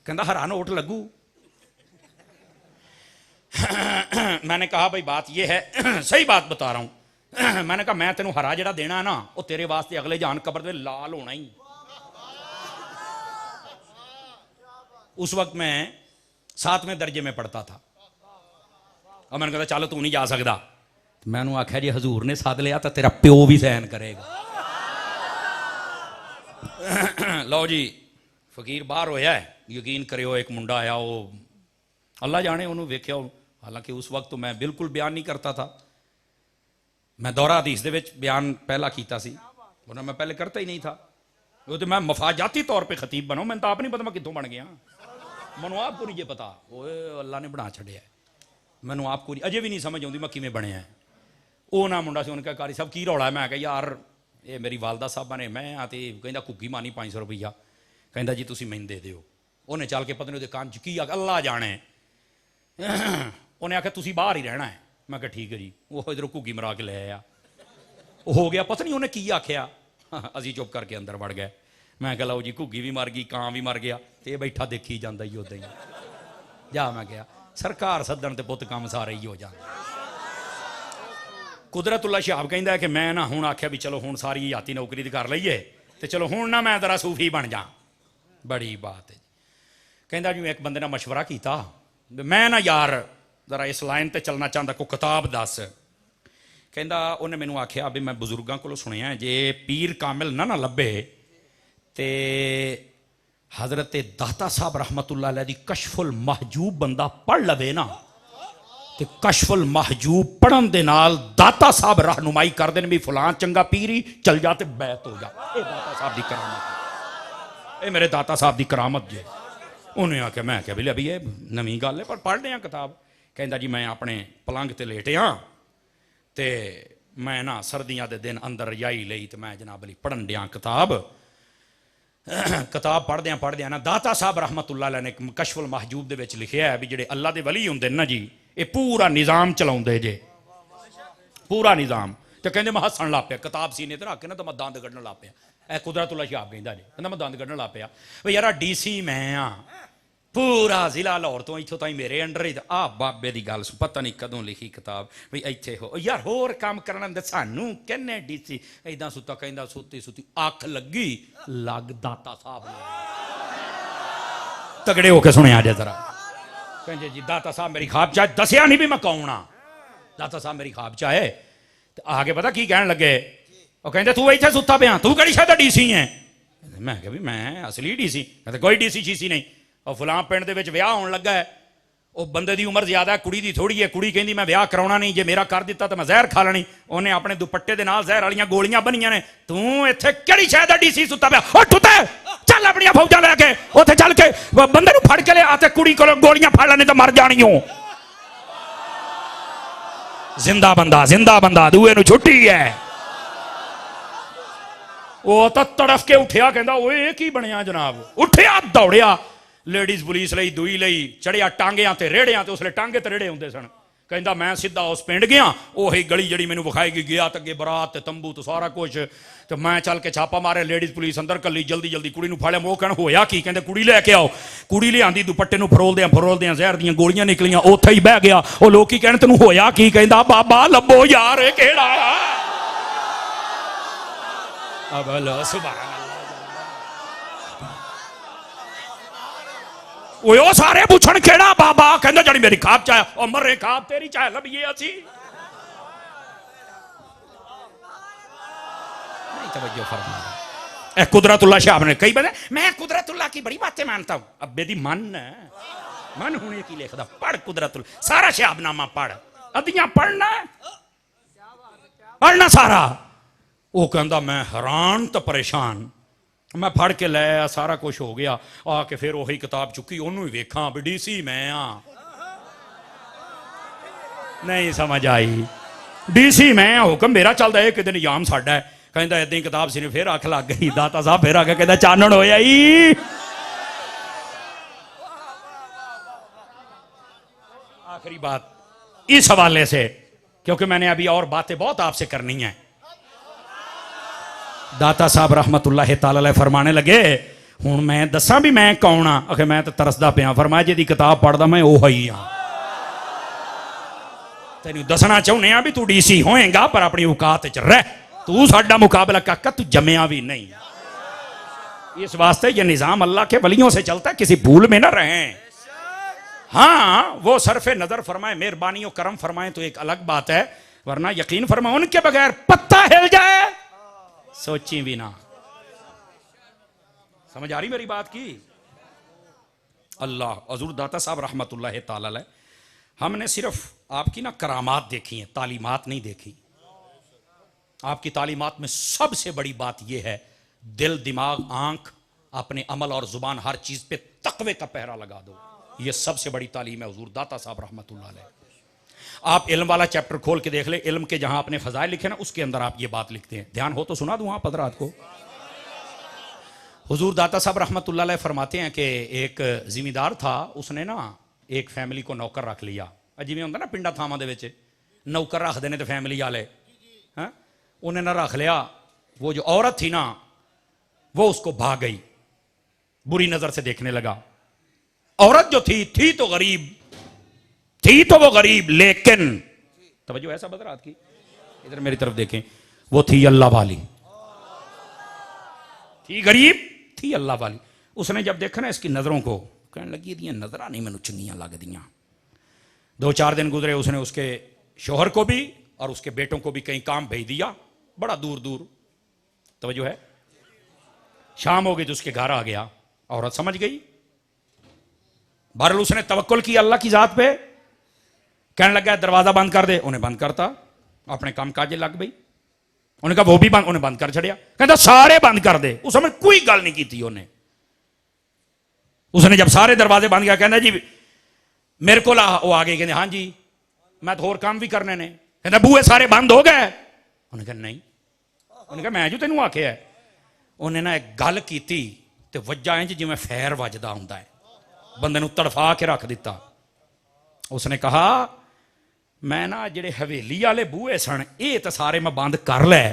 [SPEAKER 1] ਕਹਿੰਦਾ हरा नोट लगू। मैंने कहा भाई बात ये है, सही बात बता रहा हूं। मैंने कहा मैं तेनों हरा जड़ा देना है ना, वो तेरे वास्ते अगले जान कब्र में लाल होना ही। उस वक्त मैं 7वें दर्जे में पढ़ता था और मैंने कहा चलो तू नहीं जा सकता। मैंने आख्या जी हजूर ने सद लिया तो तेरा प्यो भी सहन करेगा। लो जी फकीर बाहर होया है, यकीन करियो एक मुंडा आया, वो अल्लाह जाने उन्होंने वेख्या। हालांकि उस वक्त तो मैं बिल्कुल बयान नहीं करता था, मैं दौरा हदीस दे विच बयान पहला कीता सी, वरना मैं पहले करता ही नहीं था। वो तो मैं मफाजाती तौर पर खतीब बना, मैंने तो आप नहीं पता मैं कितों बन गया, मैनू आपको नहीं जे पता, वो अल्लाह ने बना छड़िया, मैनू आपको अजे भी नहीं समझ आती मैं किवें बनया है। वो ना मुंडा से उन्होंने कहा कारी साहब की रौला है। मैं कहा यार ये मेरी वालदा साहबा ने, मैं आते कहता घुग्गी मारनी 500 रुपया, कहता जी तुसीं मैनूं दे दिओ। उन्हें चल के पता नहीं कान च की अल्लाह जाने, उन्हें आख्या तुसीं बाहर ही रहना है। मैं कहा ठीक है जी। वो इधरों घुग्गी मरा के ले आया, हो गया पता नहीं उन्हें की आख्या, असीं चुप करके अंदर वड़ गए। मैं कहा लो जी घुग्गी भी मर गई, कां भी मर गया, तो ये बैठा देखी जाता ही उदा ही। जा मैं गया सरकार सदन ते पुत काम सारे ही हो जाते। कुदरतुल्ला शहाब कहता है कि मैं ना हुण आख्या भी चलो हुण सारी हयाती नौकरी कर लईए, तो चलो हुण ना मैं जरा सूफी बन जा। बड़ी बात है। कहता जी एक बंदे ने मशवरा किया, मैं ना यार जरा इस लाइन ते चलना चाहता, कोई किताब दस। कहता उन्हें मैनू आख्या भी मैं बजुर्गों को सुनिया जे पीर कामिल ना लभे ते हजरत दाता साहब रहमतुल्लाह अलैह दी कशफुल महजूब बंदा पढ़ लवे ना, तो कशफुल महजूब पढ़न दे नाल दाता साहब रहनुमाई कर देन भी फलां चंगा पीरी चल जा ते बैत हो जा। ये दाता साहब दी करामत है, ये मेरे दाता साहब दी करामत जे। उन्हें आख्या, मैं क्या भी अभी ये नवी गल है पर पढ़ रहे किताब। कहता जी मैं अपने पलंग ते लेटे हाँ, तो मैं ना सर्दियों के दिन अंदर रजाई लई, तो मैं जनाब अली पढ़न दिया किताब। किताब पढ़द्या ना दाता साहब रहमतुल्लाह अलैह ने कशफुल महजूब दे विच लिखिया है भी जिहड़े अल्लाह दे वली हुंदे ना जी, ये पूरा निज़ाम चलाउंदे जे, पूरा निज़ाम। तो कहंदे मैं हसन लग पिया, किताब सीने ते रख के ना तो मैं दंद कड्ढन लग पिया। ए कुदरतुल्लाह शहाब कहंदा जी, कहंदा मैं दंद कड्ढन लग पिया। वे यार डीसी मैं हाँ, पूरा जिला लाहौर तो इत्थों ताईं मेरे अंडर ही। आ बाबे दी गल पता नहीं कदों लिखी किताब भी इत्थे हो यार होर काम करन दे सानू कहने डीसी इदां सुता। कहंदा सुती सुती अख लगी लग दाता साहब ने। तगड़े होके सुने आज जरा। कहंदे जी दाता साहब मेरी ख्वाब चाहे दसिया नहीं भी मैं कौन आ, दाता साहब मेरी ख्वाब चाहे। तो आगे पता की कहन लगे, और कहंदे तू इत्थे सुता पिया, तू केड़ी शायद डीसी है। मैं कहा भी मैं असली डीसी। कहते कोई डीसी शीसी नहीं, और फलां पिंड दे विच विआह होण लगा है, वो बंदे दी उम्र ज्यादा है, कुड़ी दी थोड़ी है। कुड़ी कहंदी मैं विआह कराउणा नहीं, जे मेरा कर दिता तो मैं जहर खा लेनी। उन्हें अपने दुपट्टे दे नाल जहर वालियां गोलियां बनियां ने। तू इत्थे केड़ी शै दा डीसी सुता पिया, उठ उते चल अपनी फौजां लैके उत्थे चल के बंदे नूं फड़ के ले आ ते कुड़ी कोलों गोलियां फड़ लेने तो मर जाणियो। जिंदा बंदा दूए नूं छुट्टी है। वो तो तड़फ के उठिया, कहंदा ओए की बनिया जनाब। उठिया दौड़िया, लेडीज पुलिस लई दुई लई, चढ़िया टांगियां ते रेड़ियां ते उसले टांगे ते रेड़े हुंदे सन। कहंदा मैं सीधा उस पिंड गया, ओही गली जड़ी मैनू विखाएगी गया, तो अगे बरात ते तंबू तो सारा कुछ। तो मैं चल के छापा मारे, लेडीज पुलिस अंदर कली, जल्दी जल्दी कुड़ी नूं फाड़िया। वो कहण होया की, कहंदे कुड़ी लैके आओ। कुड़ी लिआंदी, दुपट्टे नूं फरोलदियां जहर दियां गोलियां निकलियां, उत्थे ही बह गया। वो लोकी कहण तैनूं होया की, कहंदा बाबा लभो यार ये किहड़ा आ। अब सुभान वो सारे पूछण केड़ा बाबा, कहंदा जड़ी मेरी खाब चाहे और मरे खाब तेरी चाहे लभिए असी। नहीं तवज्जो फरमा। ए कुदरतुल्लाह शहाब ने कई बंदे, मैं कुदरतुल्लाह की बड़ी बातें मानता हूं। अब्बे दी मन होने की लिखदा, पढ़ कुदरतुल्लाह सारा शहाबनामा पढ़, अदियां पढ़ना सारा। वो कहंदा मैं हैरान तो परेशान। मैं फड़ के लाया, सारा कुछ हो गया। आके फिर वही किताब चुकी, ओनू ही वेखा भी डीसी मैं हाँ। नहीं समझ आई, डीसी मैं, हुक्म मेरा चलता है, एक दिन याम साडा है। कहता इदा ही किताब सिरे फिर अख लग गई। दाता साहब फिर आके कहता चानन होया ही। आखिरी बात इस हवाले से, क्योंकि मैंने अभी और बातें बहुत आपसे करनी है। दाता साहब रहमतुल्लाह तआला अलैह फरमाने लगे, हुण मैं दसा भी मैं कौन हाँ? आखे मैं तो तरसदा पिया। फरमाया जी किताब पढ़दा मैं वो ही हाँ। तेन दसना चाहने हैं भी तू डीसी होएगा, पर अपनी औकात च रह। तू साडा मुकाबला काका, तू जमया भी नहीं। इस वास्ते ये निजाम अल्लाह के वलियों से चलता है, किसी भूल में ना रहें। हाँ वो सरफे नजर फरमाए, मेहरबानी और करम फरमाए तो एक अलग बात है, वरना यकीन फरमाए उनके बगैर पत्ता हिल जाए सोची भी ना। समझ आ रही मेरी बात की? अल्लाह हजूर दाता साहब रहमतुल्लाह तआला अलैह, हमने सिर्फ आपकी ना करामात देखी है, तालीमात नहीं देखी। आपकी तालीमात में सबसे बड़ी बात यह है, दिल दिमाग आंख अपने अमल और जुबान हर चीज पे तकवे का पहरा लगा दो। यह सबसे बड़ी तालीम है हुजूर दाता साहब रहमतुल्लाह अलैह। आप इल्म वाला चैप्टर खोल के देख ले, इल्म के जहां आपने फजाइल लिखे ना उसके अंदर आप ये बात लिखते हैं। ध्यान हो तो सुना दूं आप हजरात को। हुजूर दाता साहब रहमतुल्लाह अलैह फरमाते हैं कि एक जिम्मेदार था, उसने ना एक फैमिली को नौकर रख लिया। जिमें होंगे ना पिंडा थावां दे विच नौकर रखते हैं तो फैमिली वाले, हैं उन्हें ना रख लिया। वो जो औरत थी ना वो उसको भाग गई, बुरी नजर से देखने लगा। औरत जो थी तो गरीब थी, तो वो गरीब, लेकिन तवज्जो ऐसा बदरात की, इधर मेरी तरफ देखें, वो थी अल्लाह वाली। थी गरीब, थी अल्लाह वाली। उसने जब देखा ना इसकी नजरों को, कहने लगी ये नजरा नहीं मैनू चंगियां लगदियां। 2-4 दिन गुजरे, उसने उसके शोहर को भी और उसके बेटों को भी कहीं काम भेज दिया, बड़ा दूर दूर। तवज्जो है। शाम हो गई तो उसके घर आ गया। औरत समझ गई, बहरहाल उसने तवक्कुल किया अल्लाह की जात पे। कहने लगा दरवाजा बंद कर दे, उन्हें बंद करता, अपने काम काजे लग गई। उन्हें कहा वो भी बंद, उन्हें बंद कर छड़िया। कहता सारे बंद कर दे। उस समय कोई गल नहीं की थी उन्हें। उसने जब सारे दरवाजे बंद किया, कहना जी मेरे को वो आ गए, कहते हाँ जी मैं तो होर काम भी करने ने। कहता बूहे सारे बंद हो गए? उन्हें कहा नहीं। उन्हें कहा मैं जो तेन आख्या है। उन्हें ना एक गल की ते वज्जा इंज जिवें फैर वजदा हुंदा है, बंदे नूं तड़फा के रख दिता। उसने कहा मैं ना जेड़े हवेली वाले बूहे सन ये तो सारे मैं बंद कर लै,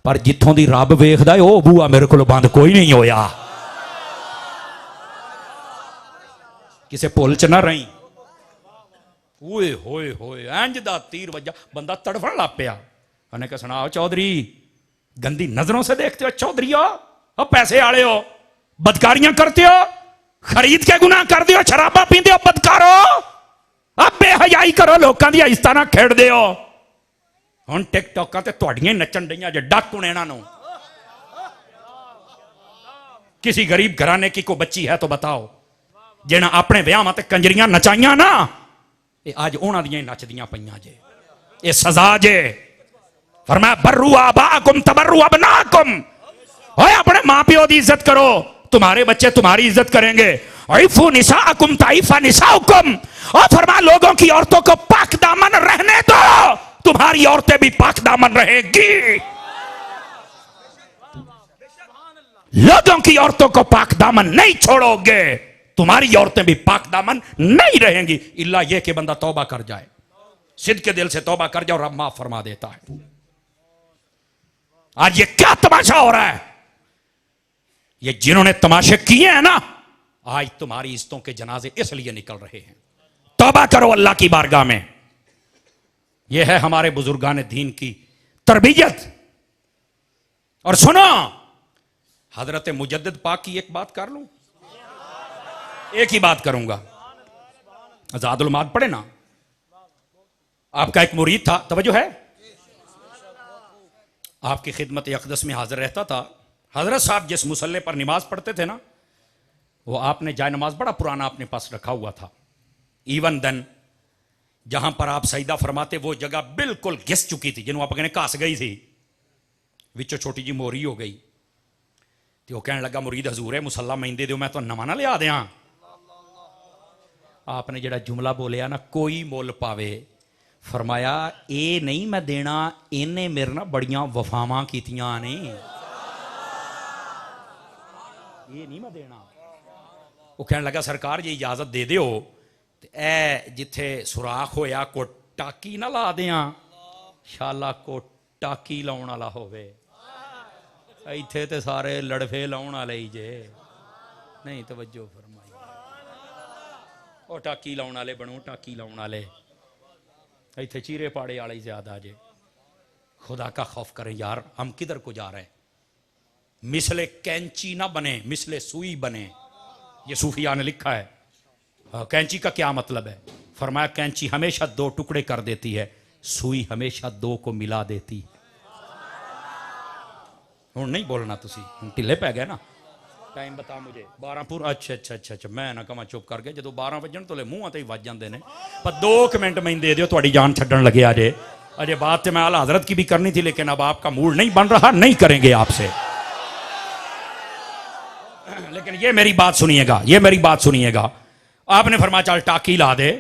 [SPEAKER 1] पर जिथों दी रब वेखदा है वो बूहा मेरे को बंद कोई नहीं होया। किसे भुल च ना रही। ओए होए होए इंज दा तीर वज्जा, बंदा तड़फण लग पिया। उन्हें कहा सुनाओ चौधरी, गंदी नजरों से देखते हो चौधरी हो, पैसे वाले हो, बदकारियां करते हो, खरीद के गुनाह करते हो, शराबा पीते हो, बदकारो, अब बेहयाई करो, लोगों की इज्जत ना खेड़ते हो। हुण टिकटॉकां ते तुहाड़ियां नचन डईयां जे डक हुण इन्हां नूं। किसी गरीब घराने की कोई बच्ची है तो बताओ जिन्हें अपने ब्याहां ते कंजरियां नचाइयां ना, ये अज उन्हां दियां ही नचदियां पईयां जे। ये सजा जे। फरमाया बर्रू आबाकुम तबर्रू अबनाकुम, ओए अपने मां प्यो की इज्जत करो, तुम्हारे बच्चे तुम्हारी इज्जत करेंगे। इफू निसाकुम ताइफा निसाउकुम, और फरमाया लोगों की औरतों को पाक दामन रहने दो, तुम्हारी औरतें भी पाक दामन रहेगी। लोगों की औरतों को पाक दामन नहीं छोड़ोगे, तुम्हारी औरतें भी पाक दामन नहीं रहेंगी, इल्ला यह कि बंदा तौबा कर जाए, सिद्ध के दिल से तौबा कर जाए और रब माफ फरमा देता है। आज ये क्या तमाशा हो रहा है? ये जिन्होंने तमाशे किए हैं ना, आज तुम्हारी इज्जतों के जनाजे इसलिए निकल रहे हैं। तौबा करो अल्लाह की बारगाह में। यह है हमारे बुजुर्गान दीन की तरबियत। और सुनो, हजरत मुजद्दिद पाक की एक बात कर लूं, एक ही बात करूंगा। आजादुल माद पढ़े ना, आपका एक मुरीद था, तवज्जो है, आपकी खिदमत अक़दस में हाजिर रहता था। हजरत साहब जिस मुसल्ले पर नमाज पढ़ते थे ना, वो आपने जाय नमाज बड़ा पुराना अपने पास रखा हुआ था। इवन देन जहां पर आप सईदा फरमाते वो जगह बिल्कुल घिस चुकी थी, जिन्हों आप कहने घस गई थी, विचों छोटी जी मोरी हो गई। तो वो कहने लगा मुरीद हजूर है मुसल्ला मैंदे दो, मैं तो नवा ना लिया दियां। आपने जड़ा जुमला बोलिया ना, कोई मुल पावे फरमाया ये नहीं मैं देना, इन्हें मेरे ना बड़ियां वफावां कीतियां ने, ये नहीं मैं देना। वो कहने लगा सरकार जी इजाजत दे दियो ते ए जिथे सुराख होया को टाकी ना ला दियां, शाला को टाकी लाउण वाला होवे, इत्थे ते सारे लड़फे लाउण वाले ही जे, नहीं तवज्जो फरमाई, ओ टाकी लाउण वाले बनो, टाकी लाउण वाले, इत्थे चीरे पाड़े वाले ही ज्यादा जे। खुदा का खौफ करें यार, हम किधर को जा रहे हैं? मिसले कैंची ना बने, मिसले सुई बने, ये सूफिया ने लिखा है। कैंची का क्या मतलब है? फरमाया कैंची हमेशा दो टुकड़े कर देती है, सुई हमेशा दो को मिला देती है। हूँ नहीं बोलना तुसी, ढिले पै गए ना। टाइम बता मुझे 12 पूरा, अच्छा अच्छा अच्छा अच्छा, मैं ना कमा चुप कर गया, जो 12 वजन तो मूँह ते ही वज जाते हैं, पर 2 मिनट मैंने दे दियो, थोड़ी जान छड्डन लगे अजे। अजय बात तो मैं आला हजरत की भी करनी थी, लेकिन अब आपका मूड नहीं बन रहा, नहीं करेंगे आपसे। लेकिन ये मेरी बात सुनिएगा, ये मेरी बात सुनिएगा। आपने फरमाया चल टाकी ला दे,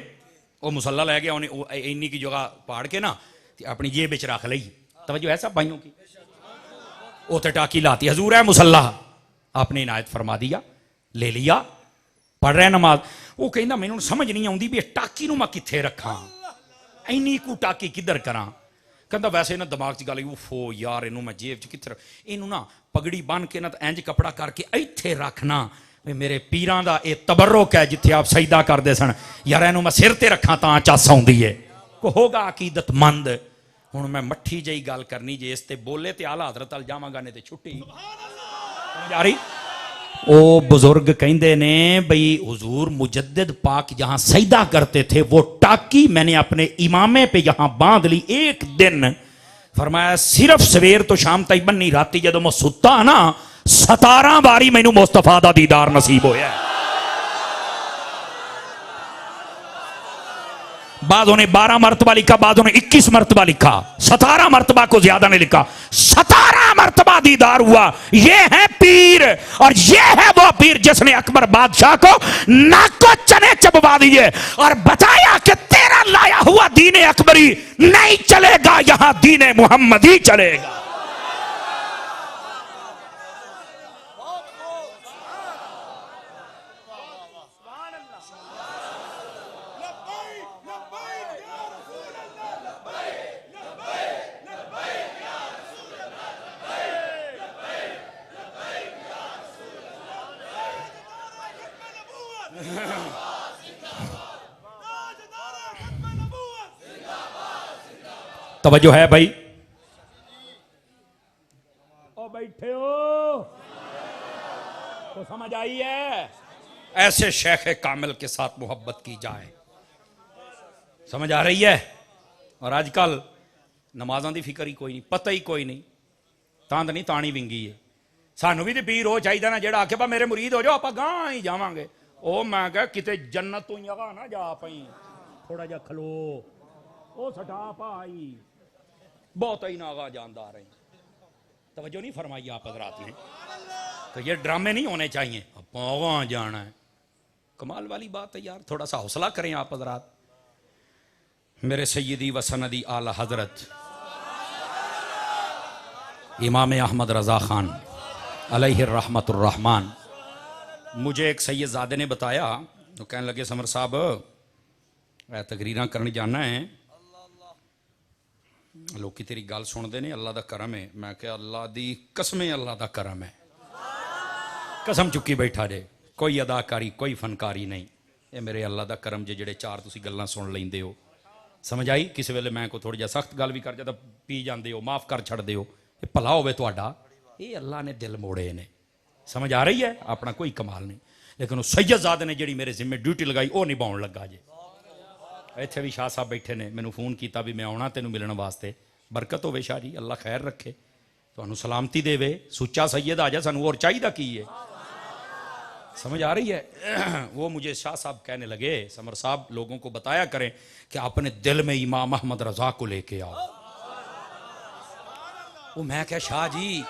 [SPEAKER 1] वो मुसल्ला लै गया, उन्हें इन्नी की जगह पाड़ के ना अपनी जेब विच रख ली। तवज्जो है सब भाइयों की, उसे टाकी लाती, हजूर है मुसल्ला, आपने इनायत फरमा दिया, ले लिया, पढ़ रहे नमाज। वो कहना मैनू समझ नहीं आती भी टाकी नू मैं कित्थे रखा, इन्नी कू टाकी किधर करा। कहता वैसे ना दिमाग च गल, उफो यार इनू मैं जेब च कित्थे, इनू ना पगड़ी बन के ना इंज कपड़ा करके इत्थे रखना, मेरे पीरां दा ये तबर्रुक है, जिथे आप सजदा करते सन, यार इनू मैं सिर ते रखा तां चस आउंदी है। को होगा अकीदतमंद। हुण मैं मट्ठी जही गल करनी, जे इस ते बोले ते आला हजरत अल जावांगा, ने ते छुट्टी। समझ आ रही? ओ बुजुर्ग कहते ने बई हुजूर मुजद्दिद पाक जहां सजदा करते थे, वो टाकी मैंने अपने इमामे पे यहां बांध ली एक दिन। फरमाया सिर्फ सवेर तो शाम तक बन्नी, राती जदों मैं सुता ना 17 बारी मैनू मुस्तफा दा दीदार नसीब होया। बादों ने 12 मरतबा लिखा, बादों ने 21 मरतबा लिखा, 17 मरतबा को ज्यादा ने लिखा, 17 मरतबा दीदार हुआ। ये है पीर, और ये है वो पीर जिसने अकबर बादशाह को नाको चने चबवा दिए और बताया कि तेरा लाया हुआ दीने अकबरी नहीं चलेगा, यहां दीने मुहम्मदी चलेगा। तवज्जो है भाई? ओ बैठे हो तो समझ आई है? ऐसे शेख कामिल के साथ मोहब्बत की जाए, समझ आ रही है? और आजकल नमाज़ां दी फिक्र ही कोई नहीं, पता ही कोई नहीं, तंद नहीं तानी विंगी है। सानू भी तो पीर हो चाहिए ना, जेड़ा आखे बा मेरे मुरीद हो जाओ, आप गां ही जावांगे। ओ मैं कहा किते जन्नत तो जगह ना जा पई, थोड़ा जा खलो, ओ सटा पाई, बहुत ही नागा जानदार है। तवज्जो नहीं फरमाई आप हजरात ने? तो ये ड्रामे नहीं होने चाहिए, अब जाना है। कमाल वाली बात है यार, थोड़ा सा हौसला करें आप हजरात। मेरे सैयदी व सनदी आला हजरत इमाम अहमद रजा खान अलैहि रहमतुर रहमान, मुझे एक सैयदजादे ने बताया, तो कहने लगे समर साहब तकरीरां करने जाना है, लोग की तेरी गल सुनते ने, अल्लाह दा करम है। मैं क्या अल्लाह दी कसमें, अल्लाह दा करम है, कसम चुकी बैठा जे, कोई अदाकारी कोई फनकारी नहीं, ये मेरे अल्लाह दा करम जे, जेड़े 4 तुसी गल्लां सुन लेंदे हो। समझ आई? किसी वेले मैं कोई थोड़ी जा सख्त गल भी कर जाता पी जाते हो, माफ़ कर छड़दे हो, ये भला होवे तुहाडा, ये अल्लाह ने दिल मोड़े ने। समझ आ रही है? अपना कोई कमाल नहीं, लेकिन वो सैयदजादे ने जी मेरे जिम्मे ड्यूटी लगाई, वो निभाउण लगा जे। इत्थे भी शाह साहब बैठे ने, मैनू फोन किया भी मैं आना तेनू मिलने वास्ते। बरकत होवे शाह जी, अल्लाह खैर रखे, तुहानू सलामती देवे, सुच्चा सैयद आ जा, सानू और चाहिदा की है। समझ आ रही है? वो मुझे शाह साहब कहने लगे, समर साहब लोगों को बताया करें कि अपने दिल में इमाम अहमद रजा को लेके आओ। वो मैं क्या शाह जी,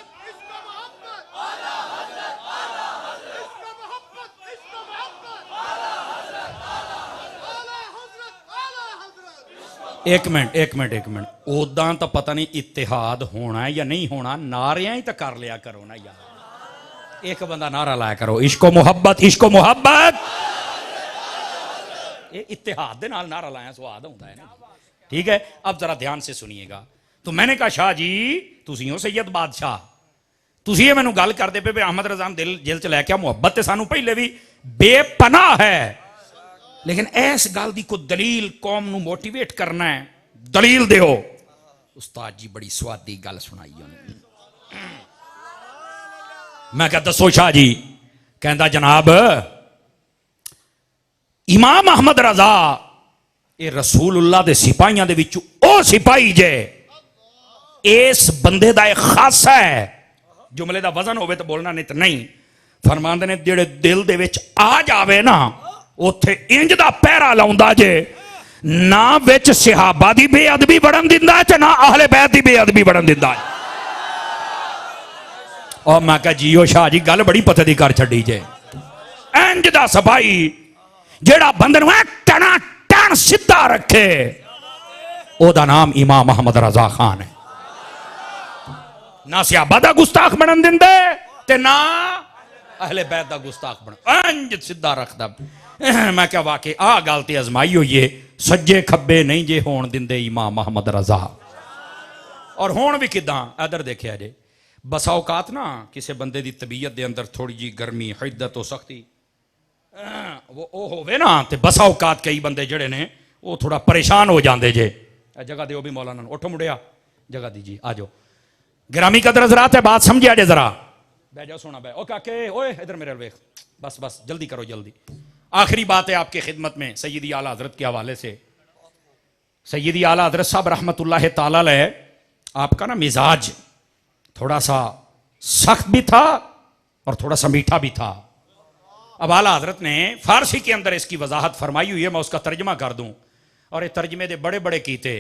[SPEAKER 1] एक मिनट उदा तो पता नहीं इतिहाद होना है या नहीं होना, नारियां ही तो कर लिया करो ना यार। एक बंदा नारा लाया करो, इश्को मोहब्बत, इश्को मोहब्बत। ये इतिहाद दे नाल नारा लाया स्वाद होता है ना। ठीक है, अब जरा ध्यान से सुनिएगा। तो मैंने कहा शाह जी तुसी हो सैयद बादशाह, तुसी ये मैनू गल करते पे अहमद रजा दिल जेल च लैके मुहब्बत ते सानू पहले भी बेपनाह है, लेकिन इस गल की कोई दलील कौम नू मोटिवेट करना है, दलील दो। उस्ताद जी बड़ी स्वादी गल सुनाई उन्हें। मैं क्या दसो शाह जी? कहता जनाब इमाम अहमद रजा ये रसूलुल्लाह दे सिपाहियां दे विच ओ सिपाही जे, इस बंदे दा एक खासा है। जुमले दा वजन होवे तो बोलना, नहीं तो नहीं। फरमांदे ने जेड़े दिल दे विच आ जावे ना उथे इंज दा पहरा लाउंदा जे, ना विच सहाबा दी बेअदबी बढ़न दिंदा है ते ना अहले बैत दी बेअदबी बढ़न दिंदा है। और मैं कहा जियो शाह जी गल बड़ी पते दी कर छड्डी जे। इंज दा सिपाही जेड़ा बंदे नूं टना टन सीधा रखे, ओदा नाम इमाम अहमद रजा खान है। ना सहाबा दा गुस्ताख बनन दिंदे ते ना अहले बैत दा गुस्ताख बन, इंज सीधा रखदा। मैं क्या वाकई आ गल ते अजमाई हुई है, सज्जे खब्बे नहीं जे होण दिंदे इमाम अहमद रजा। और होण भी किदां, इधर देखिया जे बसा औकात ना किसी बंदे दी तबीयत दे अंदर थोड़ी जी गर्मी हिद्दत हो सकती वो होवे ना, ते बसा औकात कई बंदे जड़े ने वो थोड़ा परेशान हो जाते जे। जगह दो भी मौलाना, उठो मुड़िया जगह दीजिए, आ जाओ। गिरामी कदर हज़रात है, बात समझिया जे जरा। बह जाओ सोना बह। ओ काके ओए इधर मेरे वेख, बस बस जल्दी करो जल्दी। आखिरी बात है आपकी खिदमत में सैयदी आला हजरत के हवाले से। सैयदी आला हजरत साहब रहमतुल्लाह ताला अलैह, आपका ना मिजाज थोड़ा सा सख्त भी था और थोड़ा सा मीठा भी था। अब आला हजरत ने फारसी के अंदर इसकी वजाहत फरमाई हुई है, मैं उसका तर्जमा कर दूं। और ये तर्जमे दे बड़े बड़े कीते,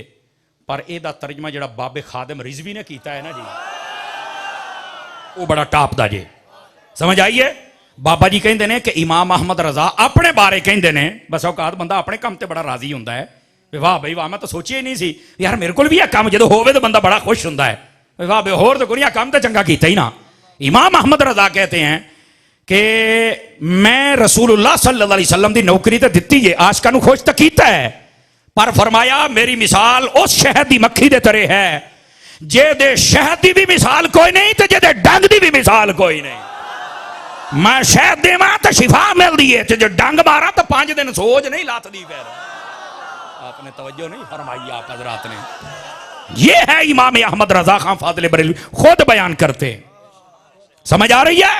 [SPEAKER 1] पर एदा तर्जमा जड़ा बाबे खादिम रिजवी ने कीता है ना जी, वो बड़ा टॉप दा जे। समझ आइए? बाबा जी कहते हैं कि इमाम अहमद रजा अपने बारे कहते हैं, बस औकात बंदा अपने काम से बड़ा राजी होंदा है। वाह भाई वाह, मैं तो सोचिया ही नहीं सी यार मेरे को भी यह काम जो होवे तो बंदा बड़ा खुश होंदा है। वाह भाई होर तो कोई काम तो चंगा कीता ही ना। इमाम अहमद रजा कहते हैं कि मैं रसूलुल्लाह सल्लल्लाहु अलैहि वसल्लम की नौकरी तो दी है, आशका नूं खुश तो कीता है, पर फरमाया मेरी मिसाल उस शहद की मक्खी दे तरह है जे दे शहद की भी मिसाल कोई नहीं तो जे दे डंग की भी मिसाल कोई नहीं। मैं शहद देवा तो शिफा मिलती है, जो डंग मारा तो 5 दिन सोच नहीं लाती। फिर आपने तवज्जो नहीं फरमाई आप हजरात ने। ये है इमाम अहमद रजा खान फाजिल बरेलवी खुद बयान करते। समझ आ रही है?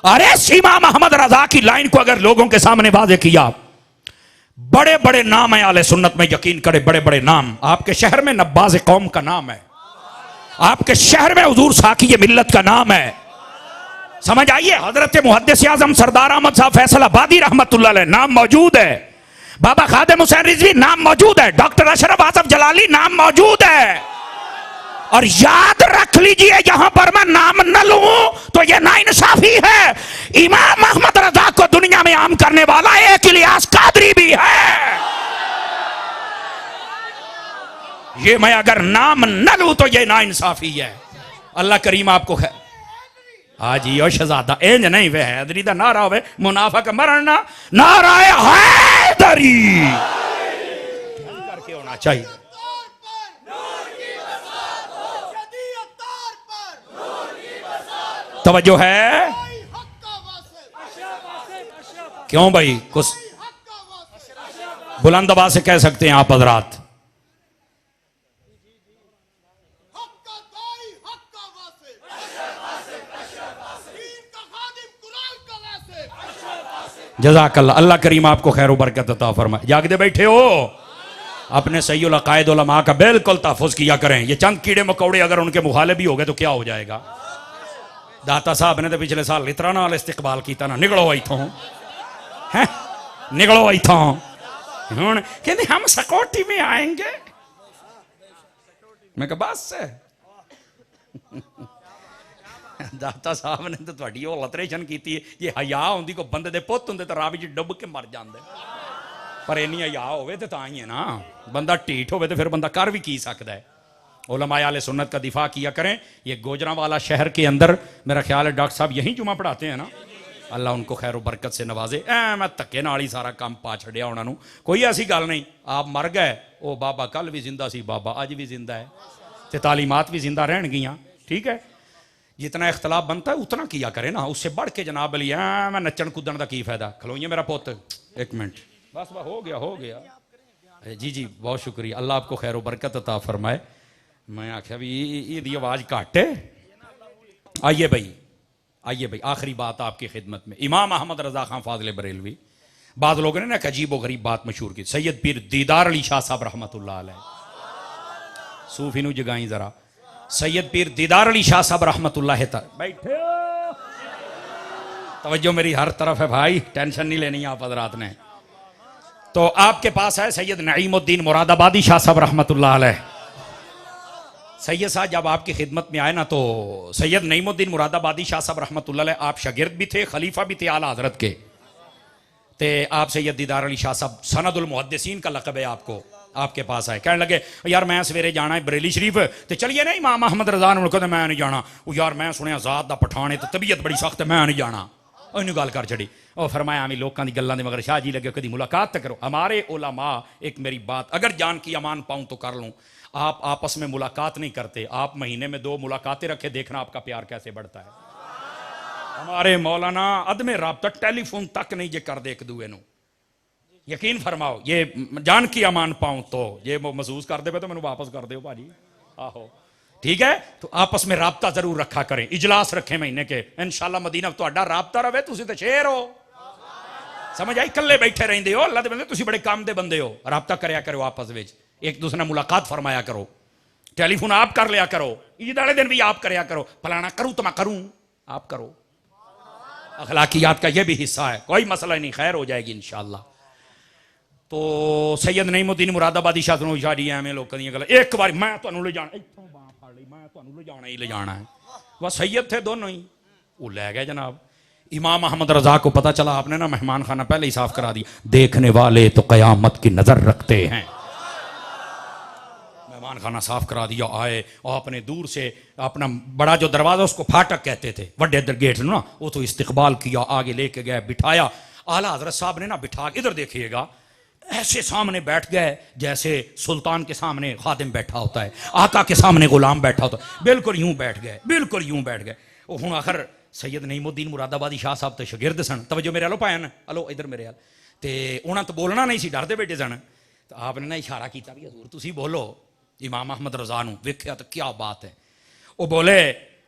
[SPEAKER 1] अरे इमाम अहमद रजा की लाइन को अगर लोगों के सामने वाज़े किया, बड़े बड़े नाम है आले सुन्नत में, यकीन करे बड़े बड़े नाम। आपके शहर में नब्बाज कौम का नाम है, आपके शहर में हुजूर साकी मिल्लत का नाम है। समझ आइए? हजरत मुहद्दिस आजम सरदार अहमद साहब फैसलाबादी रहमतुल्लाह अलैह नाम मौजूद है, बाबा खादिम हुसैन रिजवी नाम मौजूद है, डॉक्टर अशरफ आसफ जलाली नाम मौजूद है। और याद रख लीजिए यहां पर मैं नाम न लूं तो यह नाइंसाफी है। इमाम अहमद रजा को दुनिया में आम करने वाला एक इलियास कादरी भी है। ये मैं अगर नाम न लूं तो यह नाइंसाफी है। अल्लाह करीम आपको खैर। हाँ जी ओ शहजादा इंज नहीं वे हैदरी दा नारा होवे मुनाफिक मरना नाराए हैदरी करके होना चाहिए। तवज्जो है? क्यों भाई कुछ बुलंद आवाज से कह सकते हैं आप हजरात? जज़ाकल्लाह, अल्लाह करीम आपको खैर बरकत अता फरमाए। जागते बैठे हो, अपने सहीउल अकायद उलमा का बिल्कुल तहफ़्फ़ुज़ किया करें। ये चंद कीड़े मकोड़े अगर उनके मुखालिफ भी हो गए तो क्या हो जाएगा? दाता साहब ने तो पिछले साल इतना नाल इस्तिकबाल किया ना, निकलो इथों है, निकलो इथों। हुण कहते हम सिक्योरिटी में आएंगे। मैं कहा बस दाता साहब ने तो थोड़ी वो लतरेशन की, ये हया होंगी को बंदे दे पुत होंगे तो राह विच डुब के मर जाते। पर इन्नी हया होवे ते तां ही है ना, बंदा ढीठ होवे तो फिर बंदा कर भी की सकता है। उलमाए आले सुन्नत का दिफा किया करें। ये गोजरांवाला शहर के अंदर मेरा ख्याल है डॉक्टर साहब यहीं जुमा पढ़ाते हैं ना, अल्लाह उनको खैर बरकत से नवाजे। मैं धक्के नाल ही सारा काम पा छड़िया उन्होंने, कोई ऐसी गल नहीं। आप मर गए, वो बाबा कल भी जिंदा सी, बाबा अज भी जिंदा है, तो तालीमात भी जिंदा रहन गियां। ठीक है, जितना इख्तलाफ बनता है उतना किया करे ना, उससे बढ़ के जनाब अली मैं नचन कूदन का की फायदा। खलोइए मेरा पुत, एक मिनट बस बस, हो गया हो गया। जी जी बहुत शुक्रिया, अल्लाह आपको खैर बरकत अता फरमाए। मैं आख्या भी ये आवाज़ घट है। आइए भाई, आइए भाई, आखिरी बात आपकी खिदमत में। इमाम अहमद रजा खान फाजले बरेलवी, बाद लोगों ने ना एक अजीब व गरीब बात मशहूर की। सैयद पीर दीदार अली शाह साहब रहमतुल्लाह अलैह, सूफी नू जगाई जरा। सैयद पीर दीदार अली शाह साहब रहमतुल्लाह बैठे, तवज्जो मेरी हर तरफ है भाई, टेंशन नहीं लेनी आप हजरात ने। तो आपके पास है सैयद नईमुद्दीन मुरादाबादी शाह साहब रहमतुल्लाह अलैह। सैयद साहब जब आपकी खिदमत में आए ना, तो सैयद नईमुद्दीन मुरादाबादी शाह साहब रहमतुल्लाह अलैह आप शागिर्द भी थे, खलीफा भी थे आला हजरत के। ते आप सैयद दीदार अली शाह साहब सनदुल मुहद्दिसीन का लक़ब है आपको। आपके पास आए, कहने लगे यार मैं सवेरे जाना है बरेली शरीफ, तो चलिए ना इमाम अहमद रजा ने। कहते मैं नहीं जाना। यार मैं सुनिया ज़ात दा पठान है, तो तबीयत बड़ी सख्त है, मैं नहीं जाना। इन्हें गल कर छड़ी। और फरमाया हमें लोगों की गल्लां दे मगर शाह जी लगे कभी मुलाकात तो करो। हमारे उलमा, एक मेरी बात अगर जान की अमान पाऊँ तो कर लूँ, आप आपस में मुलाकात नहीं करते, आप महीने में 2 मुलाकातें रखे, देखना आपका प्यार कैसे बढ़ता है। हमारे मौलाना अदमे राबता टेलीफोन तक नहीं जे कर दे एक दूए नू। यकीन फरमाओ, ये जान की अमान पाऊं तो ये महसूस कर दे तो मैंने वापस कर दो भाजी। आहो ठीक है, तो आपस में राबता जरूर रखा करें, इजलास रखें महीने के, इंशाल्लाह मदीना ਤੁਹਾਡਾ राबता रहे। तुम तो शेर हो, समझ आई, कल्ले बैठे रहंदे हो, अल्लाह दे बंदे, तुम बड़े काम दे बंदे हो। राबता करया करो आपस में, एक दूसरे मुलाकात फरमाया करो, टेलीफोन आप कर लिया करो, ईद वाले दिन भी आप करया करो। फलाना करूं तो मैं करूं, आप करो। अखलाकियात का यह भी हिस्सा है, कोई मसला नहीं, खैर हो जाएगी इंशाल्लाह। तो सैयद नईमुद्दीन मुरादाबादी शाह ਨੂੰ ਇਸ਼ਾਰੀ ਐਵੇਂ ਲੋਕਾਂ ਦੀਆਂ ਗੱਲਾਂ। ਇੱਕ ਵਾਰ ਮੈਂ ਤੁਹਾਨੂੰ ਲੈ ਜਾਣਾ, ਇੱਥੋਂ ਬਾਹ ਫੜ ਲਈ, मैं ਤੁਹਾਨੂੰ ਲੈ ਜਾਣਾ ਹੀ ਲੈ ਜਾਣਾ है। वह सैयद थे दोनों ही, वो ले गए जनाब। इमाम अहमद रजा को पता चला, आपने ना मेहमान खाना पहले ही साफ करा दिया। देखने वाले तो कयामत की नजर रखते हैं। मेहमान खाना साफ करा दिया, आए और आपने दूर से अपना बड़ा जो दरवाजा उसको फाटक कहते थे, वड्डे गेट ना, वो तो इस्तकबाल किया, आगे लेके गए, बिठाया। आला हजरत साहब ने ना बिठा, इधर देखिएगा, ऐसे सामने बैठ गए जैसे सुल्तान के सामने खादिम बैठा होता है, आका के सामने गुलाम बैठा होता है, बिल्कुल यूं बैठ गए, बिल्कुल यूं बैठ गए। वो हूँ आखिर सैयद नईमुद्दीन मुरादाबादी शाह साहब तो शागिर्द सन, तवज्जो मेरे आलो पायन, अलो इधर मेरे आल, तो उन्होंने तो बोलना नहीं सी, डरते बैठे सन। तो आपने ना इशारा किया भी हजूर तुसी बोलो इमाम अहमद रजा नूं। वेख्या तो क्या बात है, वो बोले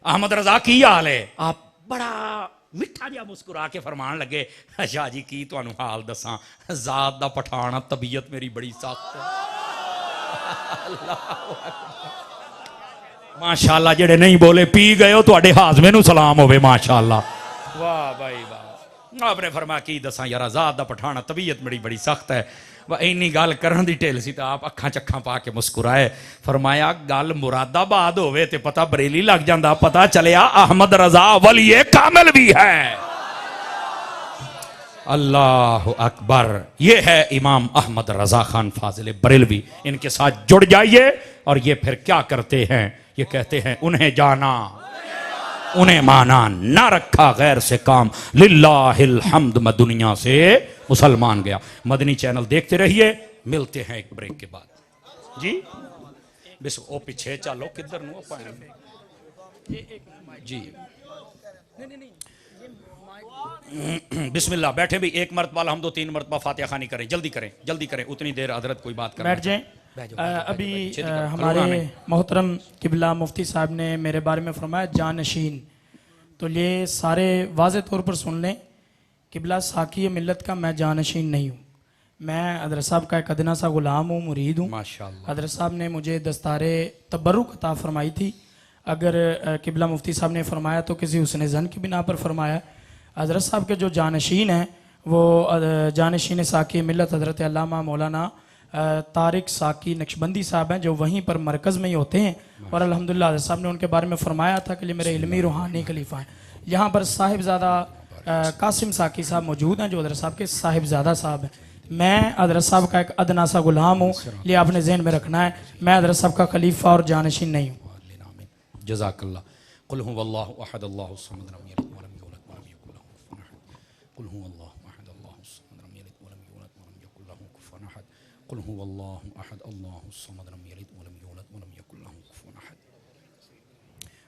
[SPEAKER 1] अहमद रजा की हाल है। आप बड़ा मिठा जिहा मुस्कुरा के फरमान लगे, शाह जी की तुहानू हाल दसा, जात दा पठान, तबीयत मेरी बड़ी सख्त है। माशाअल्लाह, जेड़े नहीं बोले पी गए हो, तुहाडे हाजमे नू सलाम होवे, माशाअल्लाह, वाह भाई वाह। आपने फरमाया की दसा यार, जात दा पठान, तबीयत मेरी बड़ी सख्त है। इन्नी गल करन दी ढिल सी, तो आप अखां चक्खां पा के मुस्कुराए। फरमाया गल मुरादाबाद होवे ते पता बरेली लग जांदा, पता चलिया अहमद रजा वलीए कामिल भी है। अल्लाह अकबर। ये है इमाम अहमद रजा खान फाजिल बरेलवी। इनके साथ जुड़ जाइए। और ये फिर क्या करते हैं, ये कहते हैं उन्हें जाना उन्हें माना, ना रखा गैर से काम, लिल्लाहिल हम्द, मैं दुनिया से मुसलमान गया। मदनी चैनल देखते रहिए, मिलते हैं एक ब्रेक के बाद। जी बस ओ पीछे चलो, किधर नु जी। बिस्मिल्लाह, बैठे भी, एक मरतबा हम 2-3 मरतबा फातिहा खानी करें, जल्दी करें, जल्दी करें, उतनी देर हजरत कोई बात कर
[SPEAKER 2] बैठ जाएं। अभी हमारे मोहतरम किबला मुफ्ती साहब ने मेरे बारे में फरमाया जानशीन, तो ये सारे वाज़े तौर पर सुन लें। किबला साकी मिल्लत का मैं जानशीन नहीं हूँ, मैं हज़रत साहब का एक अदना सा ग़ुलाम हूँ, मुरीद हूँ। माशाअल्लाह, हज़रत साहब ने मुझे दस्तारे तबर्रुक अता फरमाई थी। अगर किबला मुफ्ती साहब ने फरमाया तो किसी हुस्न ज़न की बिना पर फरमाया। हज़रत साहब के जो जानशीन हैं वो जानशीन साकी मिल्लत हज़रत अल्लामा मौलाना तारिक साकी नक्शबंदी साहब हैं, जो वहीं पर मरकज़ में ही होते हैं। और अल्हम्दुलिल्लाह हज़रत साहब ने उनके बारे में फरमाया था कि ये मेरे इल्मी रूहानी खलीफा हैं। यहाँ पर साहिबजादा कासिम साकी साहब मौजूद हैं, जो हज़रत साहब के साहिबजादा साहब हैं। मैं हजरत साहब का एक अदना सा गुलाम हूँ, ये आपने जहन में रखना है। मैं हजरत साहब का खलीफा और जानशीन नहीं हूँ।
[SPEAKER 1] जज़ाकल्लाह। कुल हुवल्लाहु अहद अल्लाहु समद लम यलिद वलम यूलद वलम यकुल लहू कुफुवन अहद। कुल हुवल्लाहु अहद अल्लाहु समद लम यलिद वलम यूलद वलम यकुल लहू कुफुवन अहद। कुल हुवल्लाहु अहद अल्लाहु समद लम यलिद वलम यूलद वलम यकुल लहू कुफुवन अहद।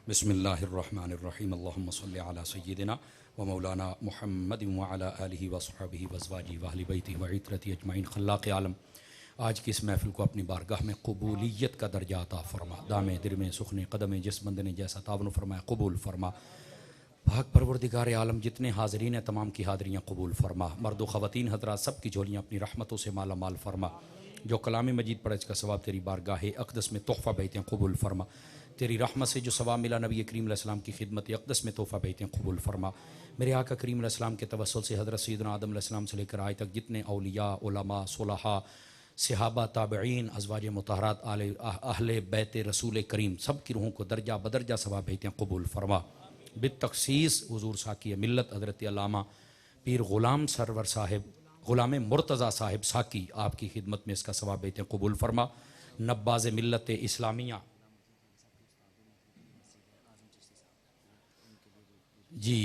[SPEAKER 1] बिस्मिल्लाहिर रहमानिर रहीम। अल्लाहुम्मा सल्लि अला सय्यिदिना व मौलाना मुहम्मद व अला आलिहि व अस्हाबिहि व अज़वाजिहि व अहलि बैतिहि व इत्रति अजमाइन। खल्लाक़ आलम, आज की इस महफ़िल को अपनी बारगाह में कबूलियत का दर्जा अता फ़रमा। दामे दिरमे सुखने कदमे जिस बंदे ने जैसा तावन फरमाया कबूल फरमा। पाक परवरदिगार आलम, जितने हाज़रीन हैं तमाम की हाज़रियाँ कबूल फरमा। मर्द व ख़वातीन हज़रात सब की झोलियाँ अपनी रहमतों से माला माल फरमा। जो कलाम मजीद पढ़े इसका सवाब तेरी बारगाह अक़दस में तोहफ़ा भेजते कबूल फरमा। तेरी रहमत से जो सवाब मिला नबी करीम अलैहि सलाम की खिदमत अक़दस में तोहफ़ा भेजते कबूल फरमा। मेरे आका करीम अलैहि सलाम के तवस्सुल से हज़रत सैयदना आदम अलैहि सलाम से लेकर आज तक जितने औलिया, उलमा, सुलहा, सहाबा, ताबईन, अज़वाज मुतहरात, अहले बैत रसूल करीम सब की रूहों को दर्जा बदर्जा सवाब भेजते कबूल फरमा। बितख़सीस हुज़ूर साकी मिल्लत हज़रत अल्लामा पीर ग़ुलाम सरवर साहिब ग़ुलाम मुर्तज़ा साहिब साकी आपकी खिदमत में इसका सवाब भेजते कबूल फरमा। नब्बाज़ मिल्लत इस्लामिया जी,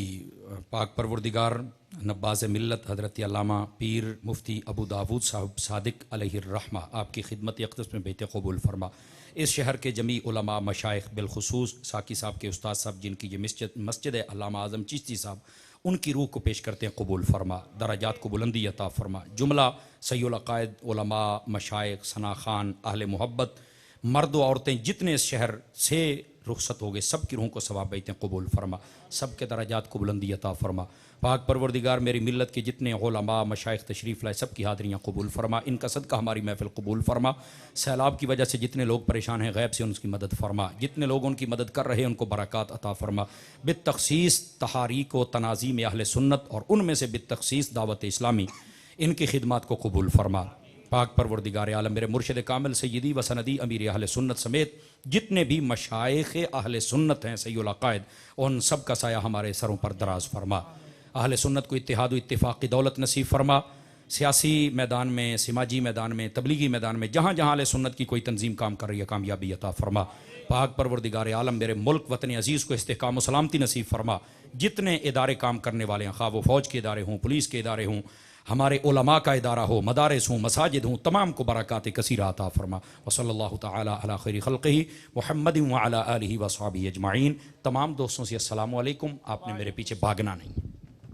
[SPEAKER 1] पाक परवरदिगार नब्बाज़ मिल्लत हज़रत अल्लामा पीर मुफ्ती अबू दाऊद साहब सादिक अलैहिर्रहमा आपकी खिदमत अक़दस में बेहतर कबूल फरमा। इस शहर के जमी उलमा मशाइख बिलखुसूस साकी साहब के उस्ताद साहब जिनकी ये मस्जिद है अल्लामा आज़म चिश्ती साहब, उनकी रूह को पेश करते हैं कबूल फरमा। दराजात को बुलंदी अता फरमा। जुमला सय्युल अक़ायद उलमा मशाइख सना खान अहले मोहब्बत मर्द व औरतें जितने इस शहर से रुखसत हो गए सब की रूहों को सवाब भेजते कबूल फरमा। सब के दराजात को बुलंदी अता फरमा। पाक परवरदिगार मेरी मिल्लत के जितने उलमा मशाइख तशरीफ़ लाए सब की हाज़रियाँ कबूल फरमा। इनका सदका हमारी महफ़िल कबूल फरमा। सैलाब की वजह से जितने लोग परेशान हैं गैब से उनकी मदद फरमा। जितने लोग उनकी मदद कर रहे हैं उनको बरक़ात अता फरमा। बितख़सीस तहारीक व तनाज़ीम अहले सुन्नत और उनमें से बितख़सीस दावत इस्लामी इनकी खिदमत को कबूल फरमा। पाक परवरदिगार आलम मेरे मुर्शिद कामिल सय्यदी व सनदी अमीर अहले सुन्नत समेत जितने भी मशाइख़ अहले सुन्नत हैं सय्युल अक़ायद, उन सब का साया हमारे सरों पर दराज फरमा। अहले सुन्नत को इत्तिहाद व इत्तिफ़ाक़ की दौलत नसीब फरमा। सियासी मैदान में, समाजी मैदान में, तबलीगी मैदान में जहाँ जहाँ अहले सुन्नत की कोई तंजीम काम कर रही है कामयाबी अता फरमा। पाक परवरदिगार आलम मेरे मुल्क वतन अज़ीज़ को इस्तेहकाम व सलामती नसीब फरमा। जितने इदारे काम करने वाले हैं, खा वो फ़ौज के इदारे हों, पुलिस के इदारे हों, हमारे उलमा का इदारा हो, मदारिस हों, मसाजिद हों, तमाम को बरक़ात कसीरा अता फरमा। व सल्लल्लाहु तआला अला खैरि खल्क़िही मुहम्मदिन व अला आलिहि व अस्हाबिहि अजमाइन। तमाम दोस्तों से अस्सलामु अलैकुम। आपने मेरे पीछे भागना नहीं।